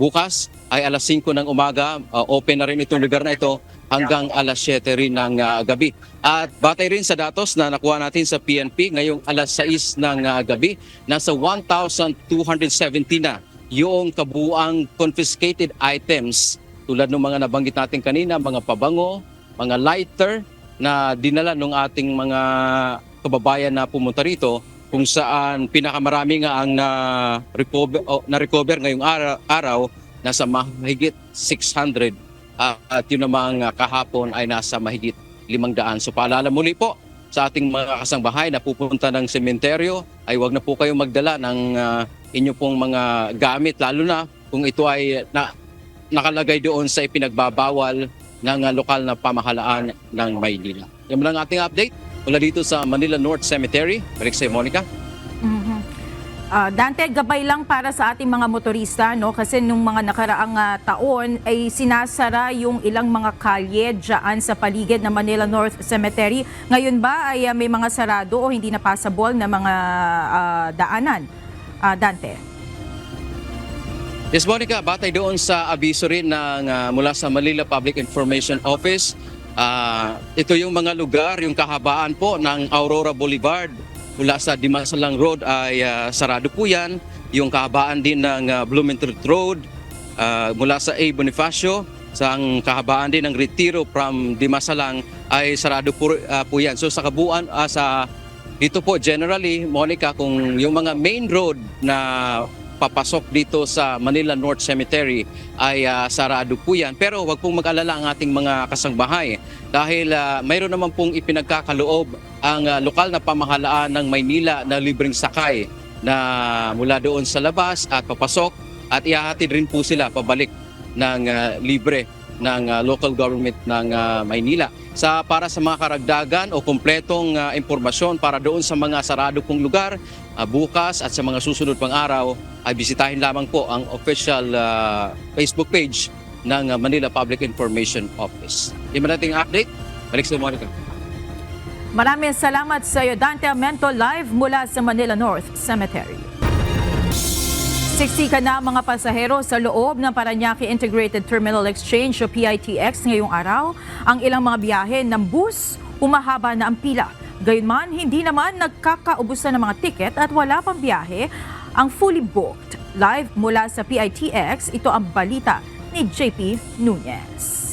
bukas ay alas 5 ng umaga, open na rin itong lugar na ito hanggang alas 7 rin ng gabi. At batay rin sa datos na nakuha natin sa PNP, ngayong alas 6 ng gabi, nasa 1,270 na yung kabuuang confiscated items tulad ng mga nabanggit natin kanina, mga pabango, mga lighter na dinala ng ating mga kababayan na pumunta rito, kung saan pinakamarami nga ang na-recover ngayong araw, nasa mahigit 600 at yun namang kahapon ay nasa mahigit 500. So paalala muli po sa ating mga kasangbahay na pupunta ng sementeryo ay huwag na po kayong magdala ng inyo pong mga gamit, lalo na kung ito ay nakalagay doon sa ipinagbabawal ng lokal na pamahalaan ng Maynila. Yan lang ating update mula dito sa Manila North Cemetery. Balik sa'yo, Monica. Dante, gabay lang para sa ating mga motorista, no? Kasi nung mga nakaraang taon ay sinasara yung ilang mga kalye dyan sa paligid ng Manila North Cemetery. Ngayon ba ay may mga sarado o hindi na passable na mga daanan? Dante? Yes, Monica, batay doon sa abiso rin ng mula sa Manila Public Information Office, ito yung mga lugar, yung kahabaan po ng Aurora Boulevard mula sa Dimasalang Road ay sarado po yan. Yung kahabaan din ng Blumentritt Road mula sa A. Bonifacio, sa kahabaan din ng Retiro from Dimasalang ay sarado po yan. So sa kabuuan, dito po generally, Monica, kung yung mga main road na papasok dito sa Manila North Cemetery ay sarado po yan. Pero wag pong mag-alala ang ating mga kasangbahay dahil mayroon naman pong ipinagkakaloob ang lokal na pamahalaan ng Maynila na libreng sakay na mula doon sa labas at papasok at ihahatid rin po sila pabalik ng libre ng local government ng Maynila. Para sa mga karagdagan o kumpletong impormasyon para doon sa mga sarado pong lugar, bukas at sa mga susunod pang araw ay bisitahin lamang po ang official Facebook page ng Manila Public Information Office. Yung nating update, balik sa Monica. Maraming salamat sa iyo, Dante Amento, live mula sa Manila North Cemetery. Siksika na mga pasahero sa loob ng Parañaque Integrated Terminal Exchange o PITX ngayong araw. Ang ilang mga biyahe ng bus, humahaba na ang pila. Gayunman, hindi naman nagkakaubusan ng mga tiket at wala pang biyahe ang fully booked. Live mula sa PITX, ito ang balita ni JP Nunez.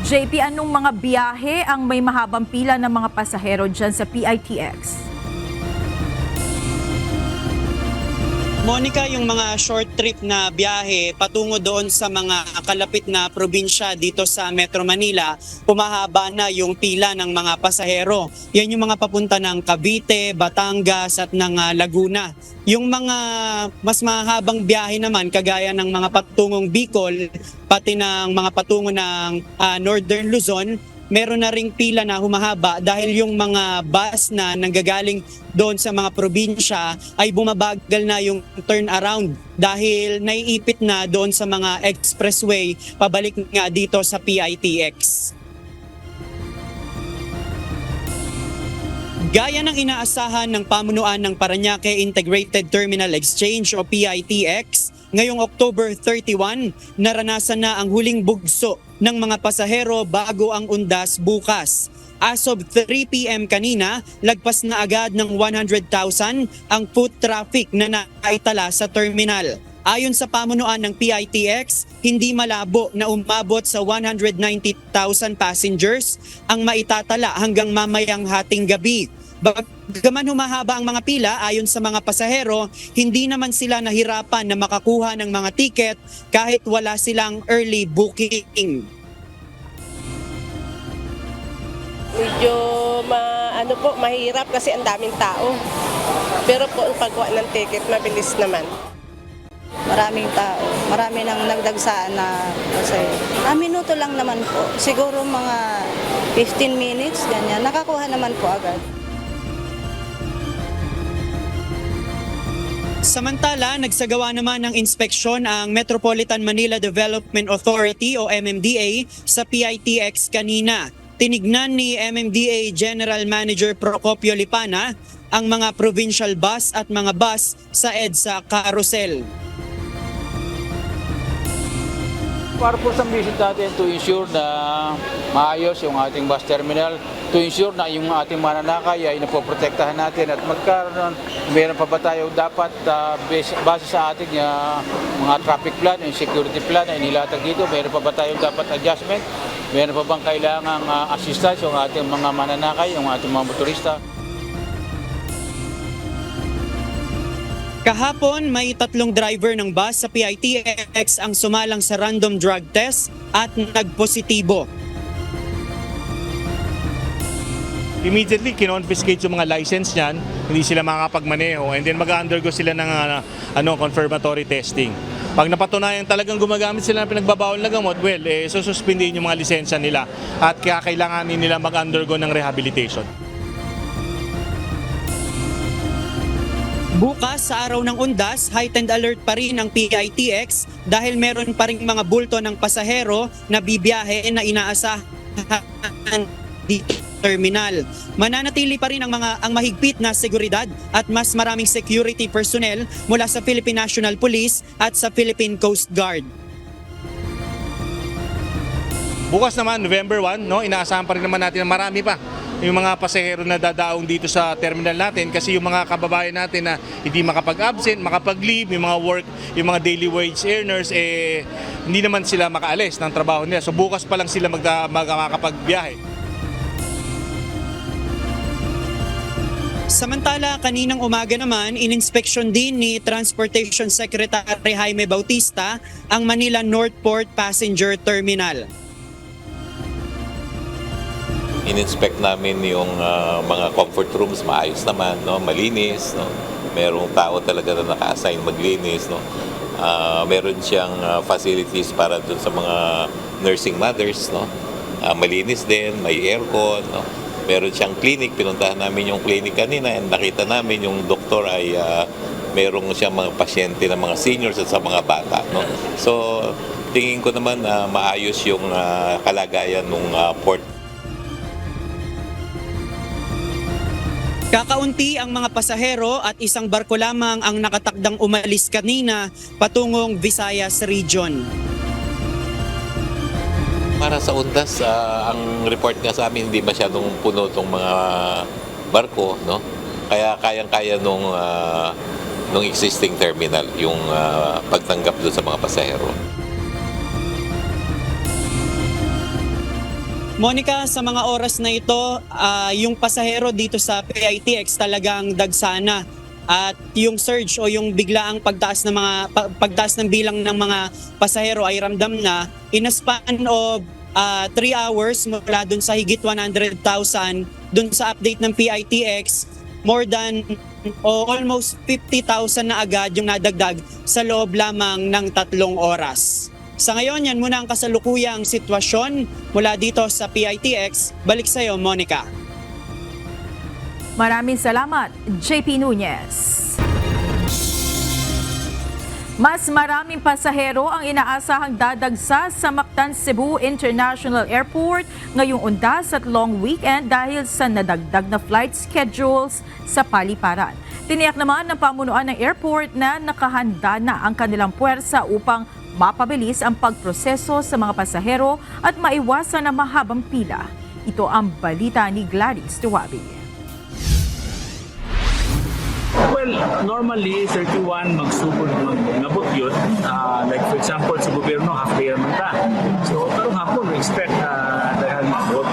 JP, anong mga biyahe ang may mahabang pila ng mga pasahero dyan sa PITX? Monica, yung mga short trip na biyahe patungo doon sa mga kalapit na probinsya dito sa Metro Manila, humahaba na yung pila ng mga pasahero. Yan yung mga papunta ng Cavite, Batangas at ng Laguna. Yung mga mas mahabang biyahe naman kagaya ng mga patungong Bicol, pati ng mga patungo ng Northern Luzon, meron na ring pila na humahaba dahil yung mga bus na nanggagaling doon sa mga probinsya ay bumabagal na yung turnaround dahil naiipit na doon sa mga expressway pabalik nga dito sa PITX. Gaya ng inaasahan ng pamunuan ng Parañaque Integrated Terminal Exchange o PITX, ngayong October 31, naranasan na ang huling bugso ng mga pasahero bago ang undas bukas. As of 3 p.m. kanina, lagpas na agad ng 100,000 ang foot traffic na naitala sa terminal. Ayon sa pamunuan ng PITX, hindi malabo na umabot sa 190,000 passengers ang maitatala hanggang mamayang hating gabi. Bagaman humahaba ang mga pila, ayon sa mga pasahero, hindi naman sila nahirapan na makakuha ng mga tiket kahit wala silang early booking. Medyo mahirap kasi ang daming tao. Pero po ang pagkuha ng ticket, mabilis naman. Maraming tao, marami nang nagdagsaan na kasi minuto lang naman po. Siguro mga 15 minutes, ganyan. Nakakuha naman po agad. Samantala, nagsagawa naman ng inspeksyon ang Metropolitan Manila Development Authority o MMDA sa PITX kanina. Tinignan ni MMDA General Manager Procopio Lipana ang mga provincial bus at mga bus sa EDSA Carousel. Purpose ng visit natin to ensure na maayos yung ating bus terminal, to ensure na yung ating mananakay ay napoprotektahan natin at magkaroon, meron pa ba tayo dapat base sa ating mga traffic plan, yung security plan na inilatag dito, meron pa ba tayo dapat adjustment, meron pa bang kailangang assistance yung ating mga mananakay, yung ating mga motorista. Kahapon, may 3 driver ng bus sa PITX ang sumalang sa random drug test at nagpositibo. Immediately, kinonfiscate yung mga license niyan, hindi sila makakapagmaneho, and then mag-undergo sila ng confirmatory testing. Pag napatunayan talagang gumagamit sila ng pinagbabawal na gamot, sususpindihin yung mga lisensya nila at kailanganin nila mag-undergo ng rehabilitation. Bukas sa araw ng undas, heightened alert pa rin ang PITX dahil meron pa rin mga bulto ng pasahero na bibiyahe na inaasahan dito terminal. Mananatili pa rin ang mahigpit na seguridad at mas maraming security personnel mula sa Philippine National Police at sa Philippine Coast Guard. Bukas naman, November 1, no, inaasahan pa rin naman natin na marami pa yung mga pasahero na dadaong dito sa terminal natin kasi yung mga kababayan natin na hindi makapag-absent, makapag-leave, yung mga work, yung mga daily wage earners, hindi naman sila makaalis ng trabaho nila. So bukas pa lang sila makakapagbiyahe. Samantala, kaninang umaga naman, ininspeksyon din ni Transportation Secretary Jaime Bautista ang Manila Northport Passenger Terminal. In-inspect namin yung mga comfort rooms, maayos naman, no? Malinis, no? Merong tao talaga na naka-assign maglinis, no? Meron siyang facilities para dun sa mga nursing mothers, no? Malinis din, may aircon, no? Meron siyang clinic, pinuntahan namin yung clinic kanina and nakita namin yung doktor ay merong siyang mga pasyente ng mga seniors at sa mga bata, no? So, tingin ko naman maayos yung kalagayan ng port. Kakaunti ang mga pasahero at isang barko lamang ang nakatakdang umalis kanina patungong Visayas Region. Para sa Undas, ang report nga sa amin hindi masyadong puno itong mga barko, no? Kaya kayang-kaya nung existing terminal yung pagtanggap doon sa mga pasahero. Monica, sa mga oras na ito, yung pasahero dito sa PITX talagang dagsana at yung surge o yung biglaang pagtaas ng bilang ng mga pasahero ay ramdam na in a span of 3 hours mula dun sa higit 100,000 dun sa update ng PITX, more than almost 50,000 na agad yung nadagdag sa loob lamang ng 3 oras. Sa ngayon, yan muna ang kasalukuyang sitwasyon mula dito sa PITX. Balik sa iyo, Monica. Maraming salamat, JP Nunez. Mas maraming pasahero ang inaasahang dadagsa sa Mactan Cebu International Airport ngayong Undas at long weekend dahil sa nadagdag na flight schedules sa paliparan. Tiniyak naman ng pamunuan ng airport na nakahanda na ang kanilang puwersa upang mapabilis ang pagproseso sa mga pasahero at maiwasan ang mahabang pila. Ito ang balita ni Gladys Tuwabi. Well, normally 31 magsugod nabot yun. Like for example, sa gobyerno, half day naman ka. So, karong hapon, we expect dahil mabot.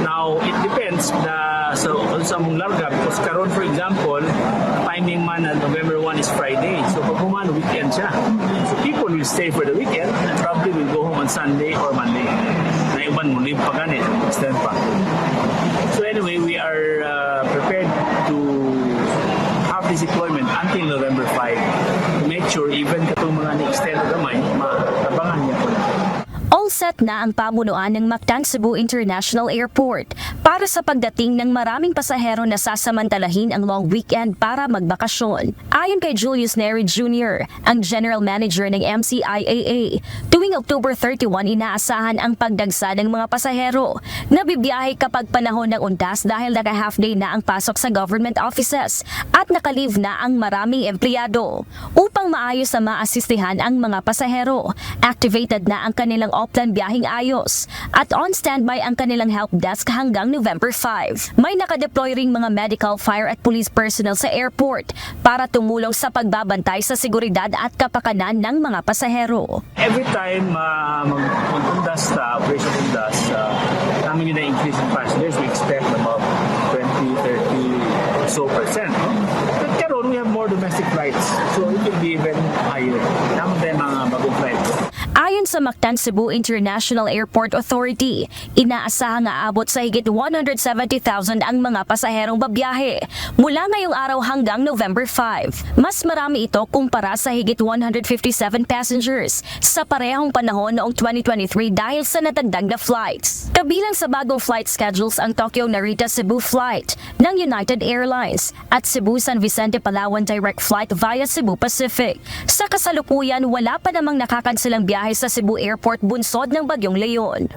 Now, it depends sa mong larga because karon for example, timing man na November 1 is Friday. So, pag humano, weekend siya. So, people will stay for the weekend and probably will go home on Sunday or Monday. Na iban mo, live pa ganit, extend pa. So, anyway, we are prepared to have this deployment until November 5 to make sure even katong mga ni-extend na gamay, matabangan niya po na. All set na ang pamunuan ng Mactan Cebu International Airport para sa pagdating ng maraming pasahero na sasamantalahin ang long weekend para magbakasyon. Ayon kay Julius Neri Jr., ang General Manager ng MCIAA, tuwing October 31 inaasahan ang pagdagsa ng mga pasahero na bibiyahe kapag panahon ng undas dahil naka-half day na ang pasok sa government offices at naka-leave na ang maraming empleyado. Upang maayos na maasistihan ang mga pasahero, activated na ang kanilang oplan biyahing ayos at on standby ang kanilang help desk hanggang November 5. May nakadeploy ring mga medical, fire at police personnel sa airport para tumulong sa pagbabantay sa seguridad at kapakanan ng mga pasahero. Every time mag-undas sa Operation Undas, namin yun na-increase in passengers. We expect about 20, 30 or so %. No? But karon, we have more domestic flights. So it will be even higher. Naman tayo mga bagong flights. Ayon sa Mactan Cebu International Airport Authority, inaasahang aabot sa higit 170,000 ang mga pasaherong babiyahe mula ngayong araw hanggang November 5. Mas marami ito kumpara sa higit 157 passengers sa parehong panahon noong 2023 dahil sa natagdag na flights. Kabilang sa bagong flight schedules ang Tokyo Narita Cebu flight ng United Airlines at Cebu San Vicente Palawan direct flight via Cebu Pacific. Sa kasalukuyan, wala pa namang nakakanselang biyahe sa Cebu Airport bunsod ng Bagyong Leon.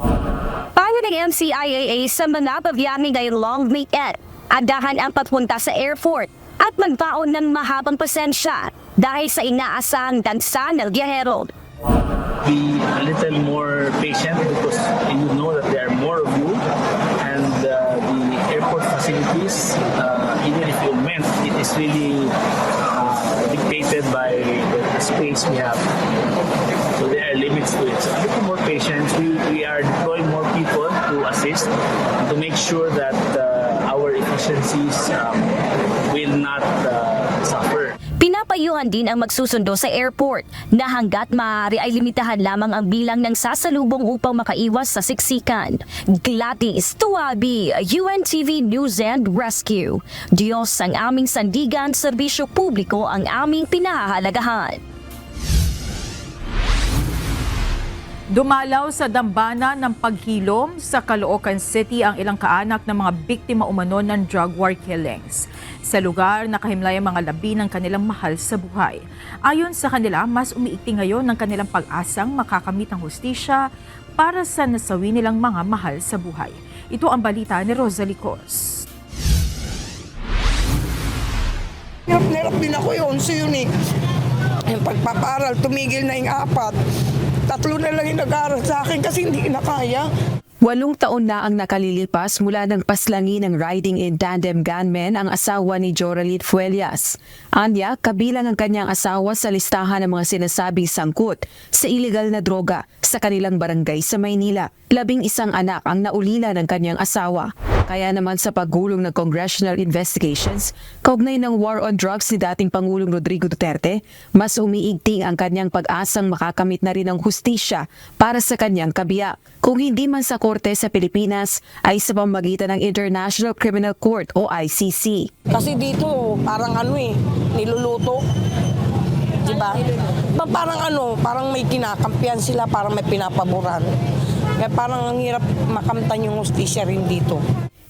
Ayon ng MCIAA sa mga pabiyahe ngayong long weekend, adahan ang papunta sa airport at magbaon ng mahabang pasensya dahil sa inaasahang dansa ng biyahero. Be a little more patient because you know that there are more of you, and the airport facilities, even if you meant, it is really dictated by the space we have. So there are limits to it. So a little more patience. We are deploying more people to assist and to make sure that our efficiencies will not suffer. Pinapayuhan din ang magsusundo sa airport na hanggat maaari ay limitahan lamang ang bilang ng sasalubong upang makaiwas sa siksikan. Gladys Tuabi, UNTV News and Rescue. Diyos ang aming sandigan, serbisyo publiko ang aming pinahahalagahan. Dumalaw sa dambana ng paghilom sa Caloocan City ang ilang kaanak ng mga biktima umano ng drug war killings. Sa lugar, nakahimlay ang mga labi ng kanilang mahal sa buhay. Ayon sa kanila, mas umiikti ngayon ng kanilang pag-asang makakamit ang hustisya para sa nasawi nilang mga mahal sa buhay. Ito ang balita ni Rosalie Cos. Hirap din ako yun. So yun eh. Yung pagpaparal, tumigil na yung 4. 3 na lang yung nag-aaral sa akin kasi hindi na kaya. 8 taon na ang nakalilipas mula ng paslangi ng riding in tandem gunmen ang asawa ni Joralit Fuelias. Anya, kabilang ang kanyang asawa sa listahan ng mga sinasabing sangkot sa iligal na droga sa kanilang barangay sa Maynila. 11 anak ang naulila ng kanyang asawa. Kaya naman sa paggulong ng congressional investigations, kaugnay ng war on drugs ni dating Pangulong Rodrigo Duterte, mas umiigting ang kanyang pag-asang makakamit na rin ang hustisya para sa kanyang kabiyak. Kung hindi man sa korte sa Pilipinas, ay sa pamamagitan ng International Criminal Court o ICC. Kasi dito, parang niluluto. Diba? Parang may kinakampihan sila, parang may pinapaboran. Kaya parang ang hirap makamtan yung hustisya rin dito.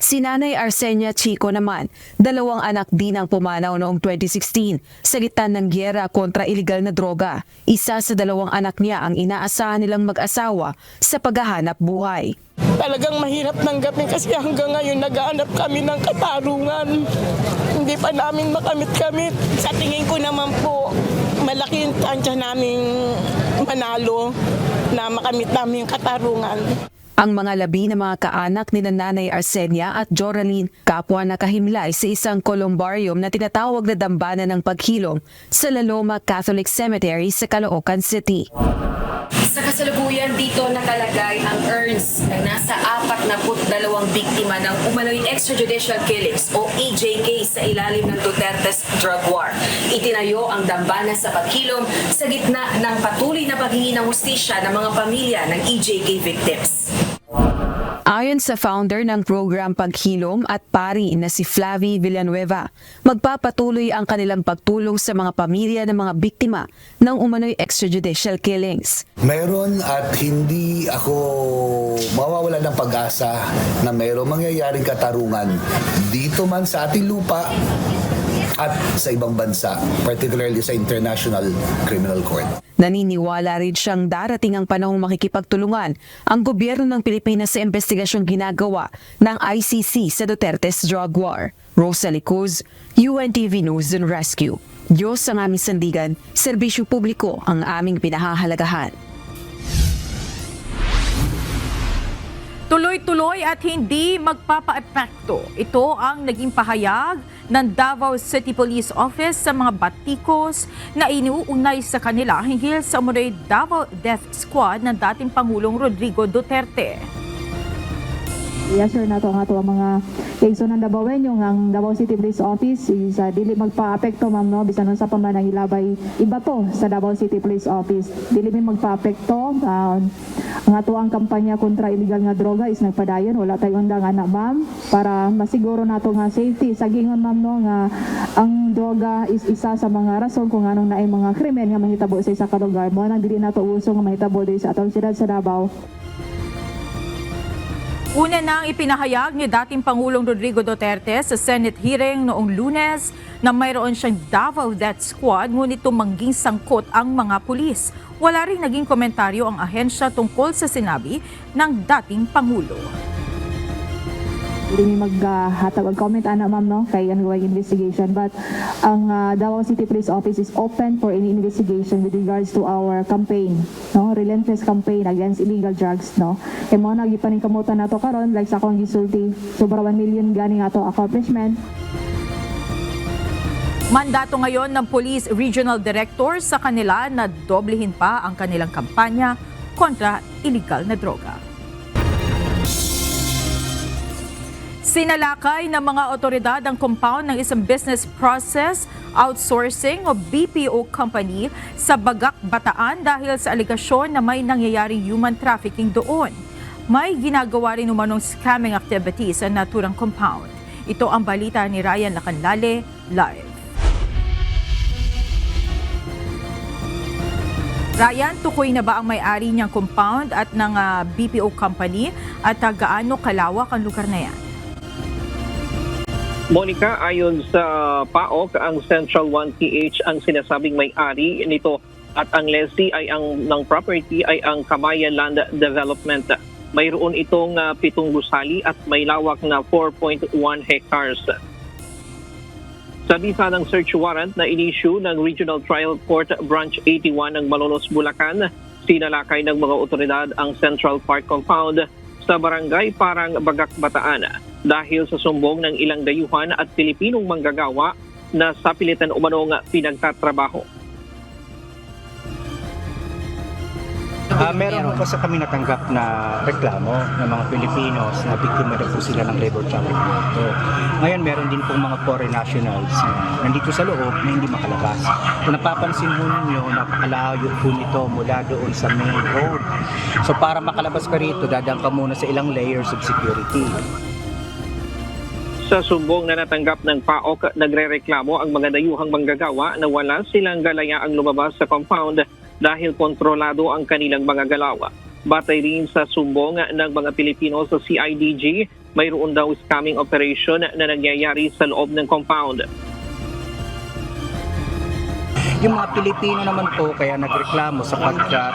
Si Nanay Arsenia Chico naman, 2 anak din ang pumanaw noong 2016 sa gitna ng giyera kontra iligal na droga. Isa sa 2 anak niya ang inaasahan nilang mag-asawa sa paghahanap buhay. Talagang mahirap tanggapin kasi hanggang ngayon naghahanap kami ng katarungan. Hindi pa namin makamit-kamit. Sa tingin ko naman po, malaki yung tansya naming manalo na makamit namin yung katarungan. Ang mga labi ng mga kaanak ni Nanay Arsenia at Joraline kapwa nakahimlay sa isang columbarium na tinatawag na dambana ng paghilom sa La Loma Catholic Cemetery sa Caloocan City. Sa kasalukuyan dito nakalagay ang urns ng nasa 42 biktima ng umano'y extrajudicial killings o EJK sa ilalim ng Duterte's drug war. Itinayo ang dambana sa paghilom sa gitna ng patuloy na paghingi ng hustisya ng mga pamilya ng EJK victims. Ayon sa founder ng program Paghilom at pari na si Flavie Villanueva, magpapatuloy ang kanilang pagtulong sa mga pamilya ng mga biktima ng umano'y extrajudicial killings. Meron at hindi ako mawawala ng pag-asa na mayroong mangyayaring katarungan dito man sa ating lupa at sa ibang bansa, particularly sa International Criminal Court. Naniniwala rin siyang darating ang panahong makikipagtulungan ang gobyerno ng Pilipinas sa investigasyong ginagawa ng ICC sa Duterte's drug war. Rosalie Cruz, UNTV News and Rescue. Diyos ang aming sandigan, serbisyo publiko ang aming pinahahalagahan. Tuloy-tuloy at hindi magpapa-epekto. Ito ang naging pahayag ng Davao City Police Office sa mga batikos na iniuunay sa kanila hinggil sa umano'y Davao Death Squad ng dating Pangulong Rodrigo Duterte. Yes sir, nato ang mga kaigso ng Davaoen, yung ang Davao City Police Office is dili magpa-apekto ma'am no, bisan sa pamanang ilabay iba to sa Davao City Police Office. Dili mi magpa-apekto. Ang ato ang kampanya kontra illegal nga droga is nagpadayon, wala tayong undang anak ma'am para masiguro nato nga safety sa gingon ma'am no nga ang droga is isa sa mga rason kung anong naay mga krimen nga mahitabo sa isa ka lugar. Mo nang dili nato uso nga mahitabo diri sa atong siyudad sa Davao. Una nang ipinahayag ni dating Pangulong Rodrigo Duterte sa Senate hearing noong Lunes na mayroon siyang Davao Death Squad ngunit tumangging sangkot ang mga pulis. Wala ring naging komentaryo ang ahensya tungkol sa sinabi ng dating Pangulo. Hindi maghatag ang comment ma'am no kay ongoing investigation, but ang Davao City Police Office is open for any investigation with regards to our campaign, no, relentless campaign against illegal drugs, no. Kay mo na gipaning kamutan nato karon like sa akong gisulti sobra 1 million gani ato accomplishment. Mandato ngayon ng Police Regional Director sa kanila na doblehin pa ang kanilang kampanya kontra illegal na droga. Sinalakay ng mga otoridad ang compound ng isang business process outsourcing o BPO company sa Bagak, Bataan dahil sa aligasyon na may nangyayaring human trafficking doon. May ginagawa rin umanong scamming activities sa naturang compound. Ito ang balita ni Ryan Lacanlale, live. Ryan, tukoy na ba ang may-ari niyang compound at ng BPO company at gaano kalawak ang lugar na yan? Monica, ayon sa PAOK, ang Central 1PH ang sinasabing may-ari nito at ang lessee ay ng property ay ang Kamayan Land Development. Mayroon itong 7 gusali at may lawak na 4.1 hectares. Sa bisa ng search warrant na in-issue ng Regional Trial Court Branch 81 ng Malolos, Bulacan, sinalakay ng mga otoridad ang Central Park Compound sa Barangay Parang, Bagak, Bataan dahil sa sumbong ng ilang dayuhan at Pilipinong manggagawa na sa pilitan umanong pinagtatrabaho. Meron po kasi kami natanggap na reklamo ng mga Pilipinos na biktima na po sila ng labor trafficking. So, ngayon meron din pong mga foreign nationals na nandito sa loob na hindi makalabas. Kung napapansin mo ninyo, napakalayo po nito mula doon sa main road. So para makalabas ka rito, dadaan ka muna sa ilang layers of security. Sa sumbong na natanggap ng PAOK, nagrereklamo ang mga dayuhang manggagawa na wala silang galayaang lumabas sa compound dahil kontrolado ang kanilang mga galaw. Batay rin sa sumbong ng mga Pilipino sa CIDG, mayroon daw scamming operation na nangyayari sa loob ng compound. Yung mga Pilipino naman po kaya nagreklamo sapagkat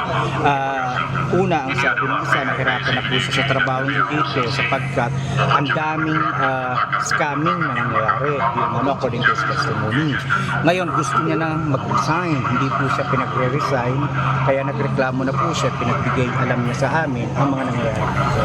una ang sabi ng isa, nahirapan na po siya sa trabaho niya dito sapagkat ang daming scamming na nangyayari, yung according to his testimony. Ngayon gusto niya na mag-resign, hindi po siya pinagre-resign, kaya nagreklamo na po siya, pinagbigay alam niya sa amin ang mga nangyayari dito.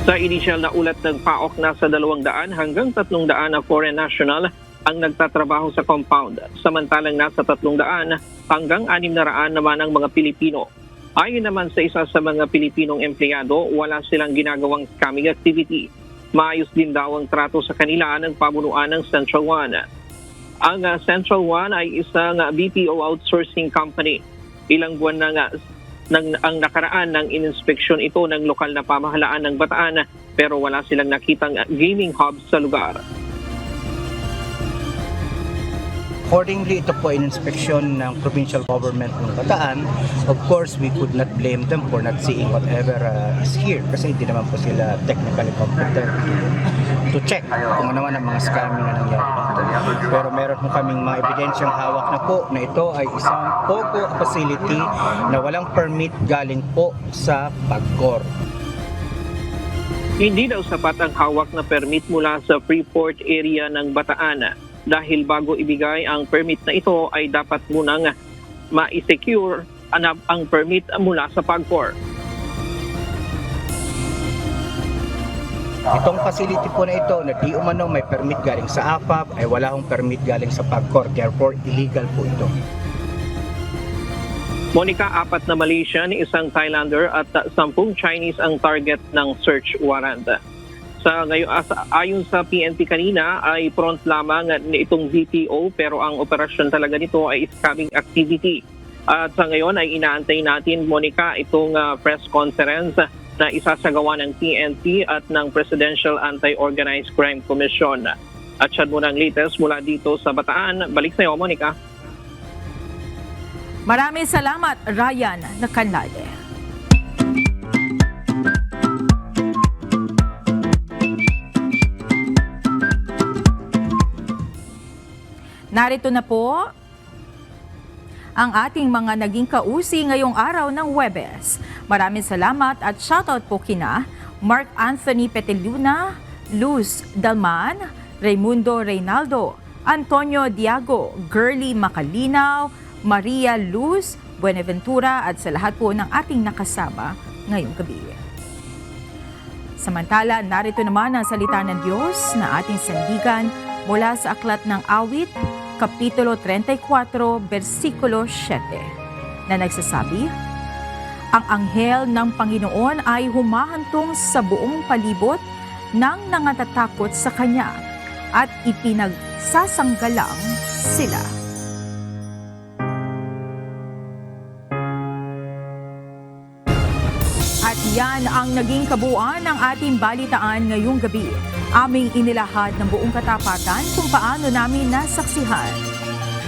Sa initial na ulat ng PAOK, nasa 200 hanggang 300 na foreign national ang nagtatrabaho sa compound, samantalang nasa 300 hanggang 600 naman ang mga Pilipino. Ayon naman sa isa sa mga Pilipinong empleyado, wala silang ginagawang scamming activity. Maayos din daw ang trato sa kanila ng pamunuan ng Central One. Ang Central One ay isang BPO outsourcing company. Ilang buwan na ang nakaraan ng ininspeksyon ito ng lokal na pamahalaan ng Bataan pero wala silang nakitang gaming hub sa lugar. Accordingly, ito po ay inspection ng provincial government ng Bataan. Of course, we could not blame them for not seeing whatever is here kasi hindi naman po sila technically competent to check kung ano ang mga scamming na nangyari dito. Pero meron po kaming mga ebidensyang hawak na po na ito ay isang POGO facility na walang permit galing po sa PAGCOR. Hindi daw sapat ang hawak na permit mula sa Freeport area ng Bataan. Dahil bago ibigay ang permit na ito ay dapat munang ma-secure ang permit mula sa PAGCOR. Itong facility po na ito na di umano may permit galing sa AFAP ay wala akong permit galing sa PAGCOR, therefore illegal po ito. Monica, 4 na Malaysian, 1 Thailander at 10 Chinese ang target ng search warrant. Ayon sa PNP kanina ay front lamang itong VPO pero ang operasyon talaga nito ay scamming activity. At sa ngayon ay inaantay natin, Monica, itong press conference na isasagawa ng PNP at ng Presidential Anti-Organized Crime Commission. At siya muna ang latest mula dito sa Bataan. Balik sa iyo, Monica. Maraming salamat, Ryan Lacanlale. Narito na po ang ating mga naging kausi ngayong araw ng Huwebes. Maraming salamat at shoutout po kina Mark Anthony Peteluna, Luz Dalman, Raimundo Reynaldo, Antonio Diago, Girly Macalinaw, Maria Luz Buenaventura at sa lahat po ng ating nakasama ngayong gabi. Samantala, narito naman ang salita ng Diyos na ating sandigan mula sa Aklat ng Awit, Kapitulo 34, versikulo 7, na nagsasabi, ang anghel ng Panginoon ay humahantong sa buong palibot ng nangatatakot sa Kanya at ipinagsasanggalang sila. At yan ang naging kabuuan ng ating balitaan ngayong gabi. Aming inilahad ng buong katapatan kung paano namin nasaksihan.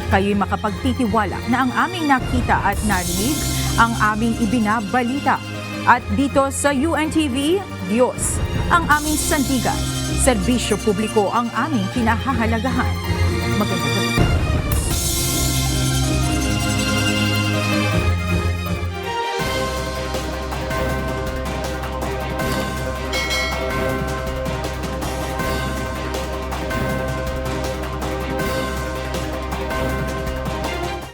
Kayo'y makapagtitiwala na ang aming nakita at narinig ang aming ibinabalita. At dito sa UNTV, Diyos ang aming sandigan. Serbisyo publiko ang aming pinahahalagahan. Magandang gabi.